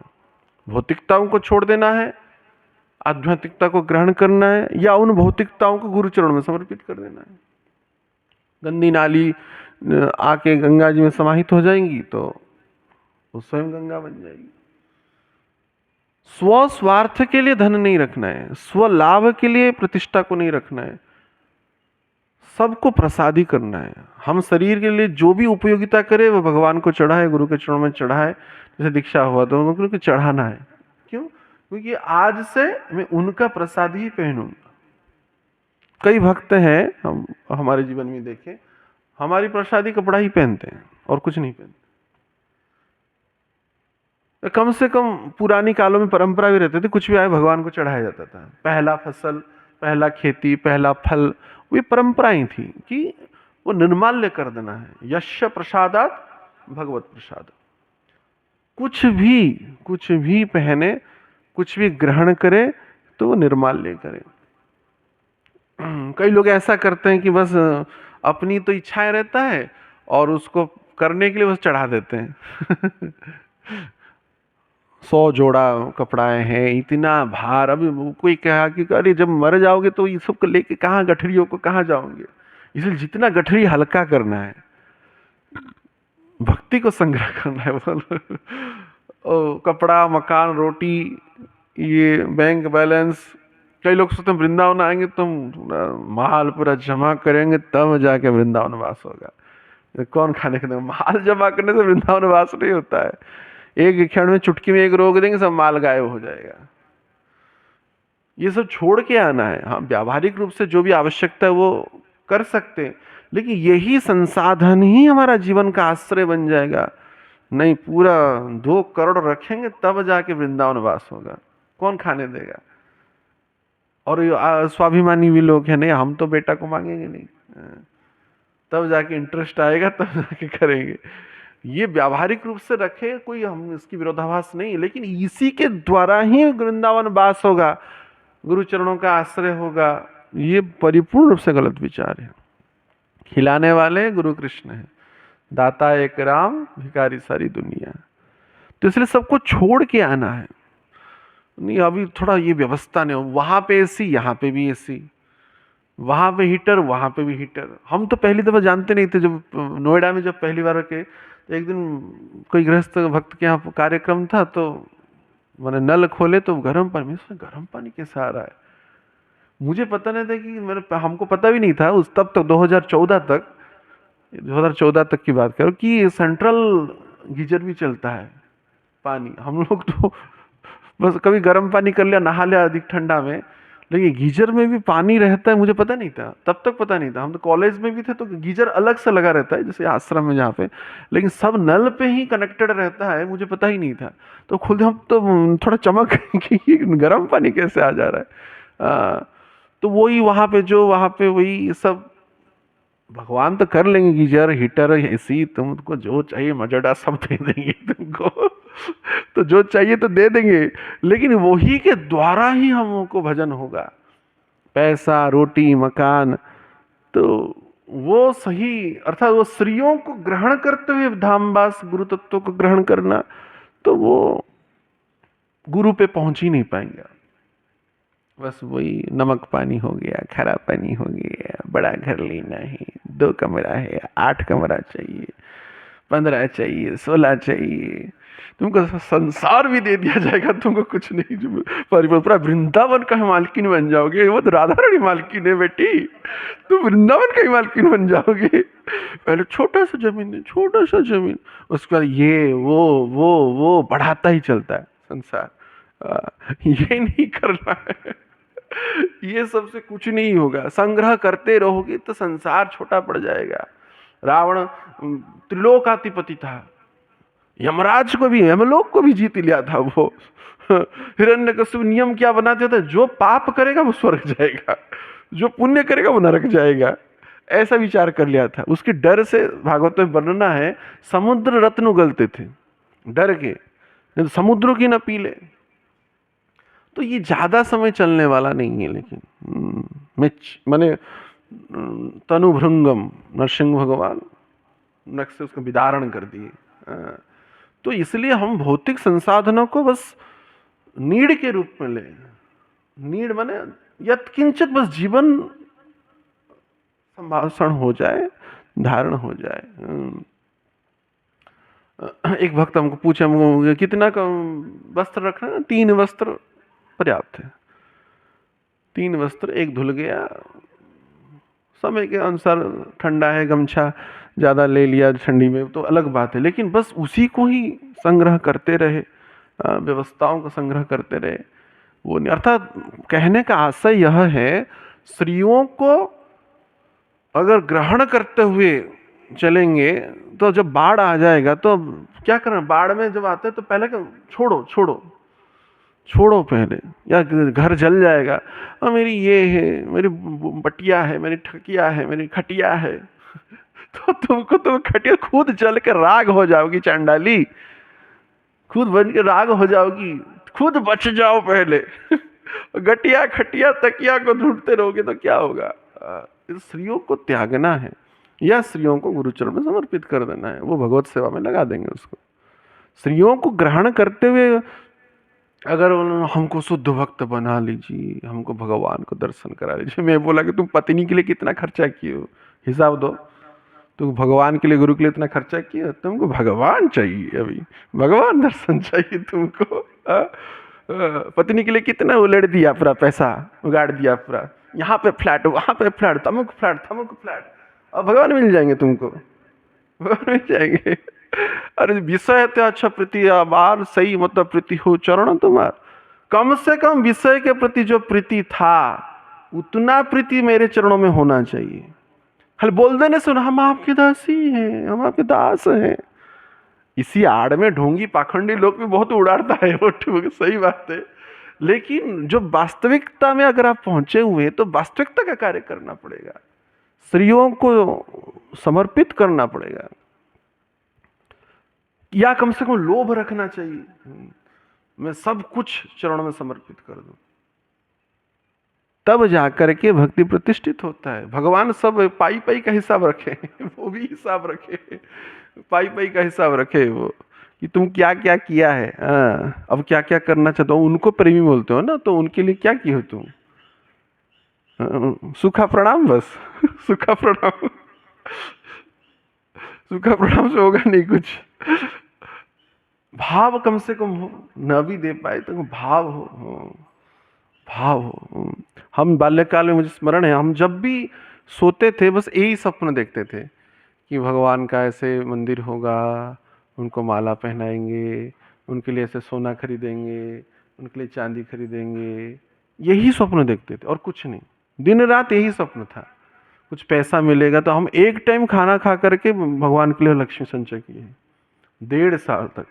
भौतिकताओं को छोड़ देना है, आध्यात्मिकता को ग्रहण करना है, या उन भौतिकताओं को गुरु चरण में समर्पित कर देना है। गंदी नाली आके गंगा जी में समाहित हो जाएंगी तो वो स्वयं गंगा बन जाएगी। स्व स्वार्थ के लिए धन नहीं रखना है, स्व लाभ के लिए प्रतिष्ठा को नहीं रखना है, सबको प्रसादी करना है। हम शरीर के लिए जो भी उपयोगिता करे वो भगवान को चढ़ाए, गुरु के चरणों में चढ़ाए। जैसे दीक्षा हुआ तो गुरु को चढ़ाना है। क्यों? क्योंकि आज से मैं उनका प्रसाद ही पहनूंगा। कई भक्त हैं, हम हमारे जीवन में देखे, हमारी प्रसादी कपड़ा ही पहनते हैं और कुछ नहीं पहनते। कम से कम पुरानी कालों में परंपरा भी रहती थी, कुछ भी आए भगवान को चढ़ाया जाता था। पहला फसल, पहला खेती, पहला फल, वो परंपराएं थी कि वो निर्माल्य कर देना है। यश प्रसादात भगवत प्रसाद। कुछ भी पहने, कुछ भी ग्रहण करे तो वो निर्माल्य करे। कई लोग ऐसा करते हैं कि बस अपनी तो इच्छाएं रहता है और उसको करने के लिए बस चढ़ा देते हैं। 100 जोड़ा कपड़ाएं हैं, इतना भार। अभी कोई कहा कि अरे जब मर जाओगे तो ये सब लेके कहाँ, गठरियों को कहाँ जाओगे? इसलिए जितना गठरी हल्का करना है, भक्ति को संग्रह करना है। बोलो कपड़ा, मकान, रोटी, ये बैंक बैलेंस। कई लोग सोचते हैं वृंदावन आएंगे तो माल पूरा जमा करेंगे तब जाके वृंदावन वास होगा। कौन खाने के? माल जमा करने से वृंदावन वास नहीं होता है। एक क्षण में, चुटकी में एक रोक देंगे, सब माल गायब हो जाएगा। ये सब छोड़ के आना है। हाँ, व्यावहारिक रूप से जो भी आवश्यकता है वो कर सकते हैं, लेकिन यही संसाधन ही हमारा जीवन का आश्रय बन जाएगा। नहीं, पूरा 2 करोड़ रखेंगे तब जाके वृंदावन वास होगा। कौन खाने देगा? और स्वाभिमानी भी लोग हैं, नहीं हम तो बेटा को मांगेंगे नहीं, तब जाके इंटरेस्ट आएगा, तब जाके करेंगे। ये व्यावहारिक रूप से रखे, कोई हम इसकी विरोधाभास नहीं है, लेकिन इसी के द्वारा ही वृंदावन वास होगा, गुरु चरणों का आश्रय होगा। ये परिपूर्ण रूप से गलत विचार है। खिलाने वाले गुरु कृष्ण है, दाता एक राम, भिखारी सारी दुनिया। तो इसलिए सबको छोड़ के आना है। नहीं, अभी थोड़ा ये व्यवस्था नहीं हो, वहां पे एसी, यहाँ पे भी एसी, वहां पे हीटर, वहां पे भी हीटर। हम तो पहली दफा जानते नहीं थे, जब नोएडा में जब पहली बार के, तो एक दिन कोई गृहस्थ भक्त के यहाँ कार्यक्रम था, तो मैंने नल खोले तो गर्म पानी, इसमें गर्म पानी कैसे आ रहा है? मुझे पता नहीं था कि हमको पता भी नहीं था उस तब तक 2014 तक 2014 तक की बात करो कि सेंट्रल गीजर भी चलता है पानी। हम लोग तो बस कभी गर्म पानी कर लिया, नहा लिया अधिक ठंडा में, लेकिन गीजर में भी पानी रहता है मुझे पता नहीं था, तब तक पता नहीं था। हम तो कॉलेज में भी थे तो गीजर अलग से लगा रहता है जैसे आश्रम में जहाँ पे, लेकिन सब नल पे ही कनेक्टेड रहता है, मुझे पता ही नहीं था। तो खुद हम तो थोड़ा चमक कि गर्म पानी कैसे आ जा रहा है। तो वही वहाँ पे जो वहाँ पे वही सब भगवान तो कर लेंगे, गीजर हीटर एसी तुमको जो चाहिए मजोड़ा सब दे देंगे तुमको तो जो चाहिए तो दे देंगे, लेकिन वही के द्वारा ही हमको भजन होगा। पैसा रोटी मकान, तो वो सही अर्थात वो स्त्रियों को ग्रहण करते हुए धामवास गुरु तत्व को ग्रहण करना, तो वो गुरु पे पहुंच ही नहीं पाएंगे। बस वही नमक पानी हो गया, खरा पानी हो गया, बड़ा घर लेना है, 2 कमरा है, 8 कमरा चाहिए, 15 चाहिए, 16 चाहिए, तुमको संसार भी दे दिया जाएगा, तुमको कुछ नहीं पूरा वृंदावन का मालकिन बन जाओगे। वो तो राधा रानी मालकिन है बेटी, तुम वृंदावन का ही मालकिन बन जाओगे। पहले छोटा सा जमीन है, छोटा सा जमीन, उसके बाद ये वो बढ़ाता ही चलता है संसार। ये नहीं करना है ये सबसे कुछ नहीं होगा। संग्रह करते रहोगे तो संसार छोटा पड़ जाएगा। रावण त्रिलोकाधिपति था, यमराज को भी यमलोक को भी जीत लिया था वो। हिरण्यकशिपु नियम क्या बनाते थे, जो पाप करेगा वो स्वर्ग जाएगा, जो पुण्य करेगा वो नरक जाएगा, ऐसा विचार कर लिया था। उसके डर से भागवत में वर्णना है, समुद्र रत्न उगलते थे डर के, नहीं तो समुद्रों की न पी ले। तो ये ज्यादा समय चलने वाला नहीं है। लेकिन मिच माने तनुभृंगम, नरसिंह भगवान नख से उसको विदारण कर दिए। तो इसलिए हम भौतिक संसाधनों को बस नीड के रूप में ले। नीड माने यत्किंचित बस जीवन संभाषण हो जाए, धारण हो जाए। एक भक्त हमको पूछे, हमको कितना का वस्त्र रखना है, 3 वस्त्र पर्याप्त है। 3 वस्त्र, एक धुल गया, समय के अनुसार ठंडा है गमछा ज़्यादा ले लिया ठंडी में तो अलग बात है, लेकिन बस उसी को ही संग्रह करते रहे, व्यवस्थाओं का संग्रह करते रहे, वो नहीं। अर्थात कहने का आशय यह है, स्त्रियों को अगर ग्रहण करते हुए चलेंगे तो जब बाढ़ आ जाएगा तो क्या करना, बाढ़ में जब आते हैं तो पहले छोड़ो छोड़ो छोड़ो पहले, या घर जल जाएगा, और मेरी ये है, मेरी बटिया है, मेरी ठकिया है, मेरी खटिया है तो तुमको तुम खटिया खुद जल के राग हो जाओगी चांडाली, खुद बन के राग हो जाओगी, खुद बच जाओ पहले गटिया खटिया तकिया को ढूंढते रहोगे तो क्या होगा। स्त्रियों को त्यागना है या स्त्रियों को गुरुचरण में समर्पित कर देना है, वो भगवत सेवा में लगा देंगे उसको। स्त्रियों को ग्रहण करते हुए अगर हमको शुद्ध भक्त बना लीजिए, हमको भगवान को दर्शन करा लीजिए। मैं बोला कि तुम पत्नी के लिए कितना खर्चा किए हो, हिसाब दो। तुम भगवान के लिए गुरु के लिए इतना खर्चा किया, तुमको भगवान चाहिए, अभी भगवान दर्शन चाहिए तुमको। पत्नी के लिए कितना उलट दिया, पूरा पैसा उगाड़ दिया, पूरा यहाँ पे फ्लैट, वहाँ पे फ्लैट, तमुक फ्लैट, थमुक फ्लैट, और भगवान मिल जाएंगे तुमको, भगवान मिल जाएंगे। अरे विषय ते अच्छा प्रीति आबार सही, मतलब प्रीति हो चरण तुम्हार, कम से कम विषय के प्रति जो प्रीति था उतना प्रीति मेरे चरणों में होना चाहिए। खाली बोल देने सुन हम आपके दासी हैं, हम आपके दास हैं, इसी आड़ में ढोंगी पाखंडी लोग भी बहुत उड़ाता है वो, सही बात है। लेकिन जो वास्तविकता में अगर आप पहुंचे हुए तो वास्तविकता का कार्य करना पड़ेगा, स्त्रियों को समर्पित करना पड़ेगा, या कम से कम लोभ रखना चाहिए, मैं सब कुछ चरणों में समर्पित कर दूं, तब जाकर के भक्ति प्रतिष्ठित होता है। भगवान सब पाई पाई का हिसाब रखे वो भी हिसाब रखे, पाई पाई का हिसाब रखे वो, कि तुम क्या क्या किया है, अब क्या क्या करना चाहते हो। उनको प्रेमी बोलते हो ना, तो उनके लिए क्या किए हो तुम, सूखा प्रणाम बस सूखा प्रणाम सूखा प्रणाम से होगा नहीं कुछ। भाव कम से कम हो, न भी दे पाए तो भाव हो, भाव हो। हम बाल्यकाल में, मुझे स्मरण है, हम जब भी सोते थे बस यही सपना देखते थे कि भगवान का ऐसे मंदिर होगा, उनको माला पहनाएंगे, उनके लिए ऐसे सोना खरीदेंगे, उनके लिए चांदी खरीदेंगे। यही स्वप्न देखते थे और कुछ नहीं, दिन रात यही स्वप्न था। कुछ पैसा मिलेगा तो हम एक टाइम खाना खा करके भगवान के लिए लक्ष्मी संचय किए 1.5 साल तक।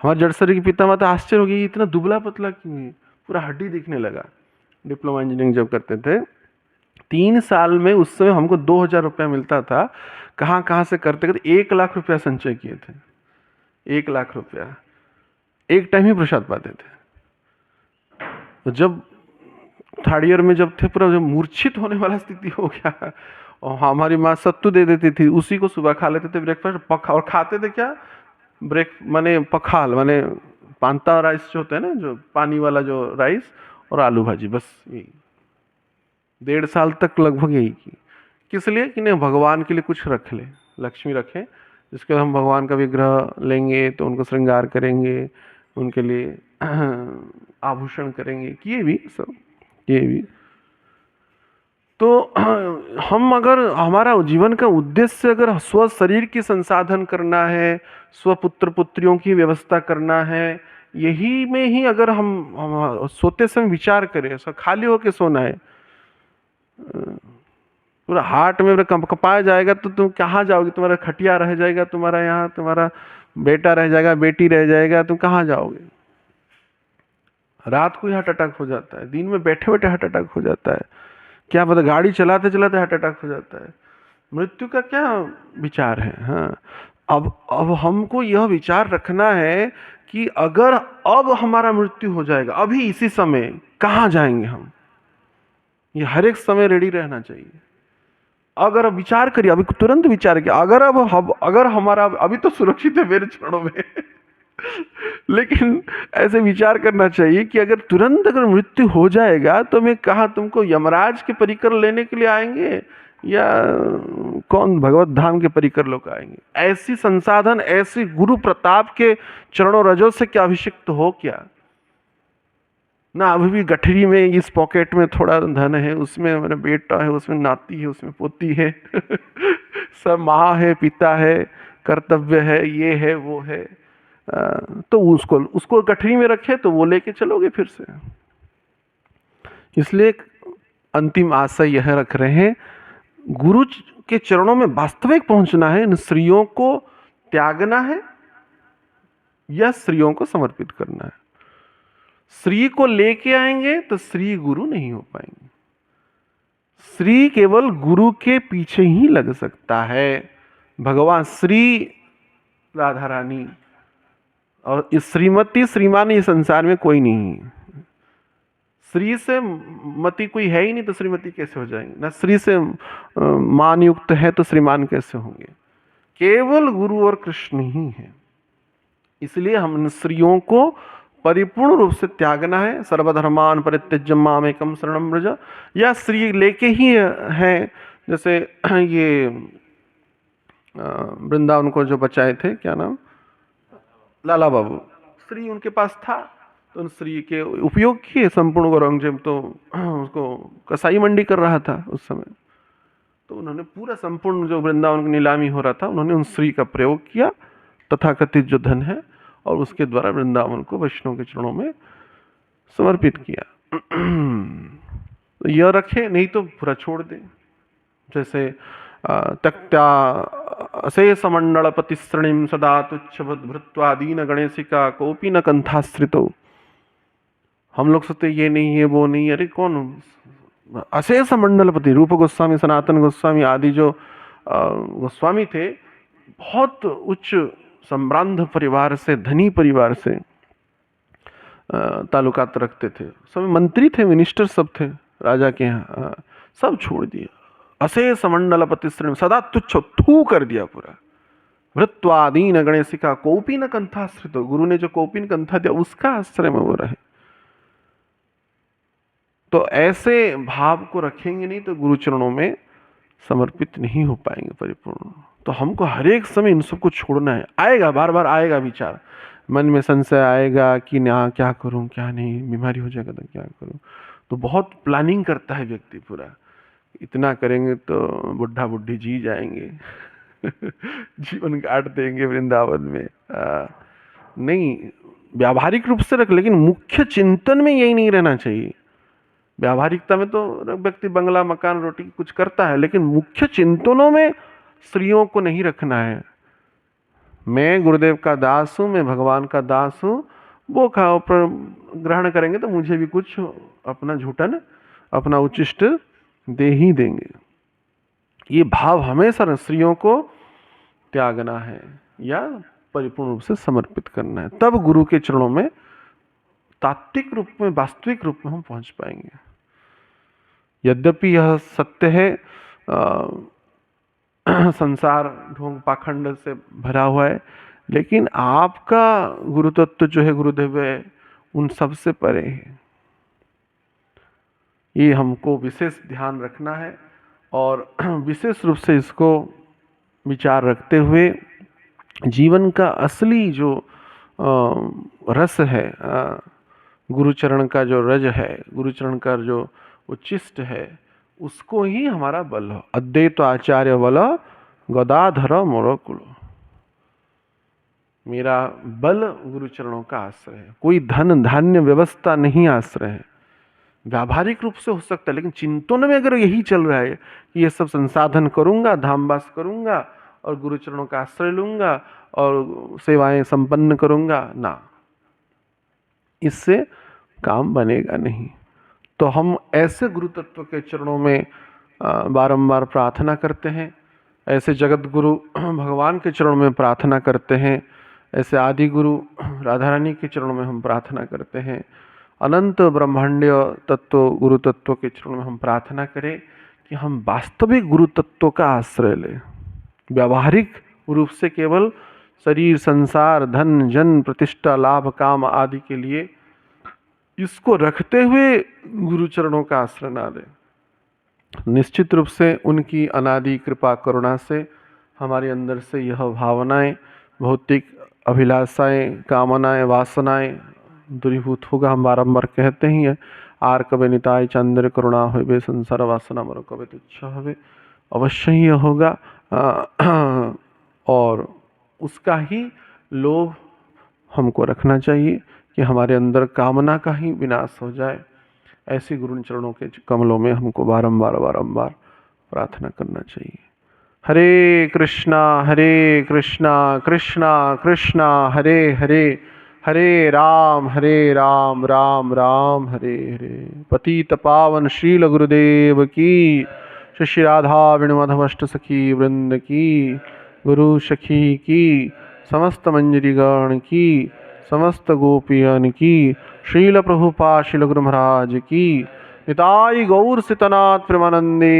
हमारे जड़सरी की पिता माता आश्चर्य हो गई, इतना दुबला पतला क्यों है, पूरा हड्डी दिखने लगा। डिप्लोमा इंजीनियरिंग जब करते थे 3 साल में, उस समय हमको 2,000 रुपया मिलता था। कहाँ कहाँ से करते करते 1 लाख रुपया संचय किए थे। 1 लाख रुपया एक टाइम ही प्रसाद पाते थे। तो जब 3rd ईयर में जब थे, पूरा जब मूर्छित होने वाला स्थिति हो गया, और हमारी माँ सत्तू दे देती थी, उसी को सुबह खा लेते थे ब्रेकफास्ट पखा। और खाते थे क्या, ब्रेक माने पखाल, माने पांता राइस जो होता है ना, जो पानी वाला जो राइस, और आलू भाजी, बस यही 1.5 साल तक लगभग यही की। किस लिए कि नहीं, भगवान के लिए कुछ रख ले, लक्ष्मी रखें, जिसके हम भगवान का विग्रह लेंगे तो उनको श्रृंगार करेंगे, उनके लिए आभूषण करेंगे, किए भी सब, ये भी। तो हम अगर हमारा जीवन का उद्देश्य अगर स्व शरीर की संसाधन करना है, स्व पुत्र पुत्रियों की व्यवस्था करना है, यही में ही अगर हम सोते समय विचार करें, खाली होके सोना है, पूरा हार्ट में कपाया जाएगा तो तुम कहाँ जाओगे, तुम्हारा खटिया रह जाएगा, तुम्हारा यहाँ तुम्हारा बेटा रह जाएगा, बेटी रह जाएगा, तुम कहाँ जाओगे। रात को ही हार्ट अटैक हो जाता है, दिन में बैठे बैठे हार्ट अटैक हो जाता है, क्या पता गाड़ी चलाते चलाते हार्ट अटैक हो जाता है। मृत्यु का क्या विचार है। हाँ, अब हमको यह विचार रखना है कि अगर अब हमारा मृत्यु हो जाएगा, अभी इसी समय कहाँ जाएंगे हम, ये हर एक समय रेडी रहना चाहिए। अगर अब विचार करिए, अभी तुरंत विचार किया, अगर हमारा अभी तो सुरक्षित है मेरे चरणों में लेकिन ऐसे विचार करना चाहिए कि अगर तुरंत अगर मृत्यु हो जाएगा तो मैं कहा तुमको यमराज के परिकर लेने के लिए आएंगे, या कौन भगवत धाम के परिकर लोग आएंगे। ऐसी संसाधन, ऐसी गुरु प्रताप के चरणों रजों से क्या अभिषिक्त हो क्या ना। अभी भी गठरी में, इस पॉकेट में थोड़ा धन है, उसमें मेरा बेटा है, उसमें नाती है, उसमें पोती है सब माँ है, पिता है, कर्तव्य है, ये है वो है। तो उसको गठरी में रखे तो वो लेके चलोगे फिर से। इसलिए अंतिम आशय यह रख रहे हैं, गुरु के चरणों में वास्तविक पहुंचना है, इन स्त्रियों को त्यागना है या स्त्रियों को समर्पित करना है। श्री को लेके आएंगे तो श्री गुरु नहीं हो पाएंगे। श्री केवल गुरु के पीछे ही लग सकता है। भगवान श्री राधा रानी और इस श्रीमती श्रीमान इस संसार में कोई नहीं है। श्री से मति कोई है ही नहीं तो श्रीमती कैसे हो जाएंगे, ना श्री से मान युक्त है तो श्रीमान कैसे होंगे। केवल गुरु और कृष्ण ही है। इसलिए हम स्त्रियों को परिपूर्ण रूप से त्यागना है। सर्वधर्मान परित्यज्य मामेकं शरणं व्रज, या स्त्री लेके ही है। जैसे ये वृंदावन को जो बचाए थे, क्या नाम, लाला बाबू, स्त्री उनके पास था तो उन स्त्री के उपयोग किए। संपूर्ण औरंगजेब तो उसको कसाई मंडी कर रहा था उस समय, तो उन्होंने पूरा संपूर्ण जो वृंदावन की नीलामी हो रहा था, उन्होंने उन स्त्री का प्रयोग किया, तथाकथित जो धन है, और उसके द्वारा वृंदावन को वैष्णव के चरणों में समर्पित किया। तो यह रखे, नहीं तो पूरा छोड़ दे। जैसे त्यक्त्या अशेष मंडल प्रतिश्रणिम सदा तुच्छ भृत्वा दीन गणेशिका कोपी न कंथाश्रितो। हम लोग सोचते ये नहीं है वो नहीं, अरे कौन, अशेष मंडलपति रूप गोस्वामी, सनातन गोस्वामी आदि जो गोस्वामी थे, बहुत उच्च सम्रांध परिवार से, धनी परिवार से ताल्लुकात रखते थे। सब मंत्री थे, मिनिस्टर सब थे राजा के यहाँ। सब छोड़ दिया। अशेष मंडलपति श्रेणी सदा तुच्छ थू कर दिया पूरा। भृत्वादीन गणेशिका कौपिन कंथाश्रित, गुरु ने जो कौपिन कंथा दिया उसका आश्रय में वो रहे। तो ऐसे भाव को रखेंगे नहीं तो गुरु चरणों में समर्पित नहीं हो पाएंगे परिपूर्ण। तो हमको हर एक समय इन सबको छोड़ना है। आएगा, बार बार आएगा विचार, मन में संशय आएगा कि ना क्या करूं क्या नहीं, बीमारी हो जाएगा तो क्या करूं। तो बहुत प्लानिंग करता है व्यक्ति पूरा, इतना करेंगे तो बुढ़ा बुढ़ी जी जाएंगे जीवन काट देंगे वृंदावन में। नहीं, व्यावहारिक रूप से रख, लेकिन मुख्य चिंतन में यही नहीं रहना चाहिए। व्यावहारिकता में तो व्यक्ति बंगला मकान रोटी कुछ करता है, लेकिन मुख्य चिंतनों में स्त्रियों को नहीं रखना है। मैं गुरुदेव का दास हूँ, मैं भगवान का दास हूँ, वो खाओ पर ग्रहण करेंगे तो मुझे भी कुछ अपना झूठन, अपना उच्चिष्ट दे ही देंगे। ये भाव हमेशा स्त्रियों को त्यागना है या परिपूर्ण रूप से समर्पित करना है, तब गुरु के चरणों में तात्विक रूप में, वास्तविक रूप में हम पहुंच पाएंगे। यद्यपि यह सत्य है, संसार ढोंग पाखंड से भरा हुआ है, लेकिन आपका गुरु तत्व जो है, गुरुदेव है, उन सब से परे है। ये हमको विशेष ध्यान रखना है और विशेष रूप से इसको विचार रखते हुए जीवन का असली जो रस है, गुरुचरण का जो रज है, गुरुचरण का जो उच्चिष्ट है, उसको ही हमारा बल हो। अद्वैत आचार्य बल गदाधर मोर कुल। मेरा बल गुरुचरणों का आश्रय है, कोई धन धान्य व्यवस्था नहीं आश्रय है। व्यावहारिक रूप से हो सकता है, लेकिन चिंतन में अगर यही चल रहा है कि ये सब संसाधन करूंगा, धामवास करूंगा और गुरुचरणों का आश्रय लूंगा और सेवाएं संपन्न करूंगा, ना, इससे काम बनेगा नहीं। तो हम ऐसे गुरु तत्व के चरणों में बारंबार प्रार्थना करते हैं, ऐसे जगत गुरु भगवान के चरणों में प्रार्थना करते हैं, ऐसे आदि गुरु राधा रानी के चरणों में हम प्रार्थना करते हैं। अनंत ब्रह्मांडीय तत्व गुरु तत्व के चरणों में हम प्रार्थना करें कि हम वास्तविक गुरु तत्व का आश्रय लें। व्यावहारिक रूप से केवल शरीर, संसार, धन, जन, प्रतिष्ठा, लाभ, काम आदि के लिए इसको रखते हुए गुरु चरणों का आश्रय ना लें। निश्चित रूप से उनकी अनादि कृपा करुणा से हमारे अंदर से यह भावनाएं, भौतिक अभिलाषाएं, कामनाएं, वासनाएं दूरीभूत होगा। हम बारंबार कहते ही हैं, आर कबे निताय चंद्र करुणा होवे, संसार वासना मरो कबे तुच्छ होवे। अवश्य ही यह होगा और उसका ही लोभ हमको रखना चाहिए कि हमारे अंदर कामना का ही विनाश हो जाए। ऐसे गुरु चरणों के कमलों में हमको बारंबार बारंबार प्रार्थना करना चाहिए। हरे कृष्णा कृष्णा कृष्णा हरे हरे, हरे राम राम राम हरे हरे। पतित पावन श्रील गुरुदेव की, श्री राधा वेणुमाधव सखी वृंद की, गुरु सखी की, समस्त मंजरीगण की, समस्त गोपियन की, श्रील प्रभुपाद श्रील गुरु महाराज की। निताई गौर सितनाथ प्रेमानंदे।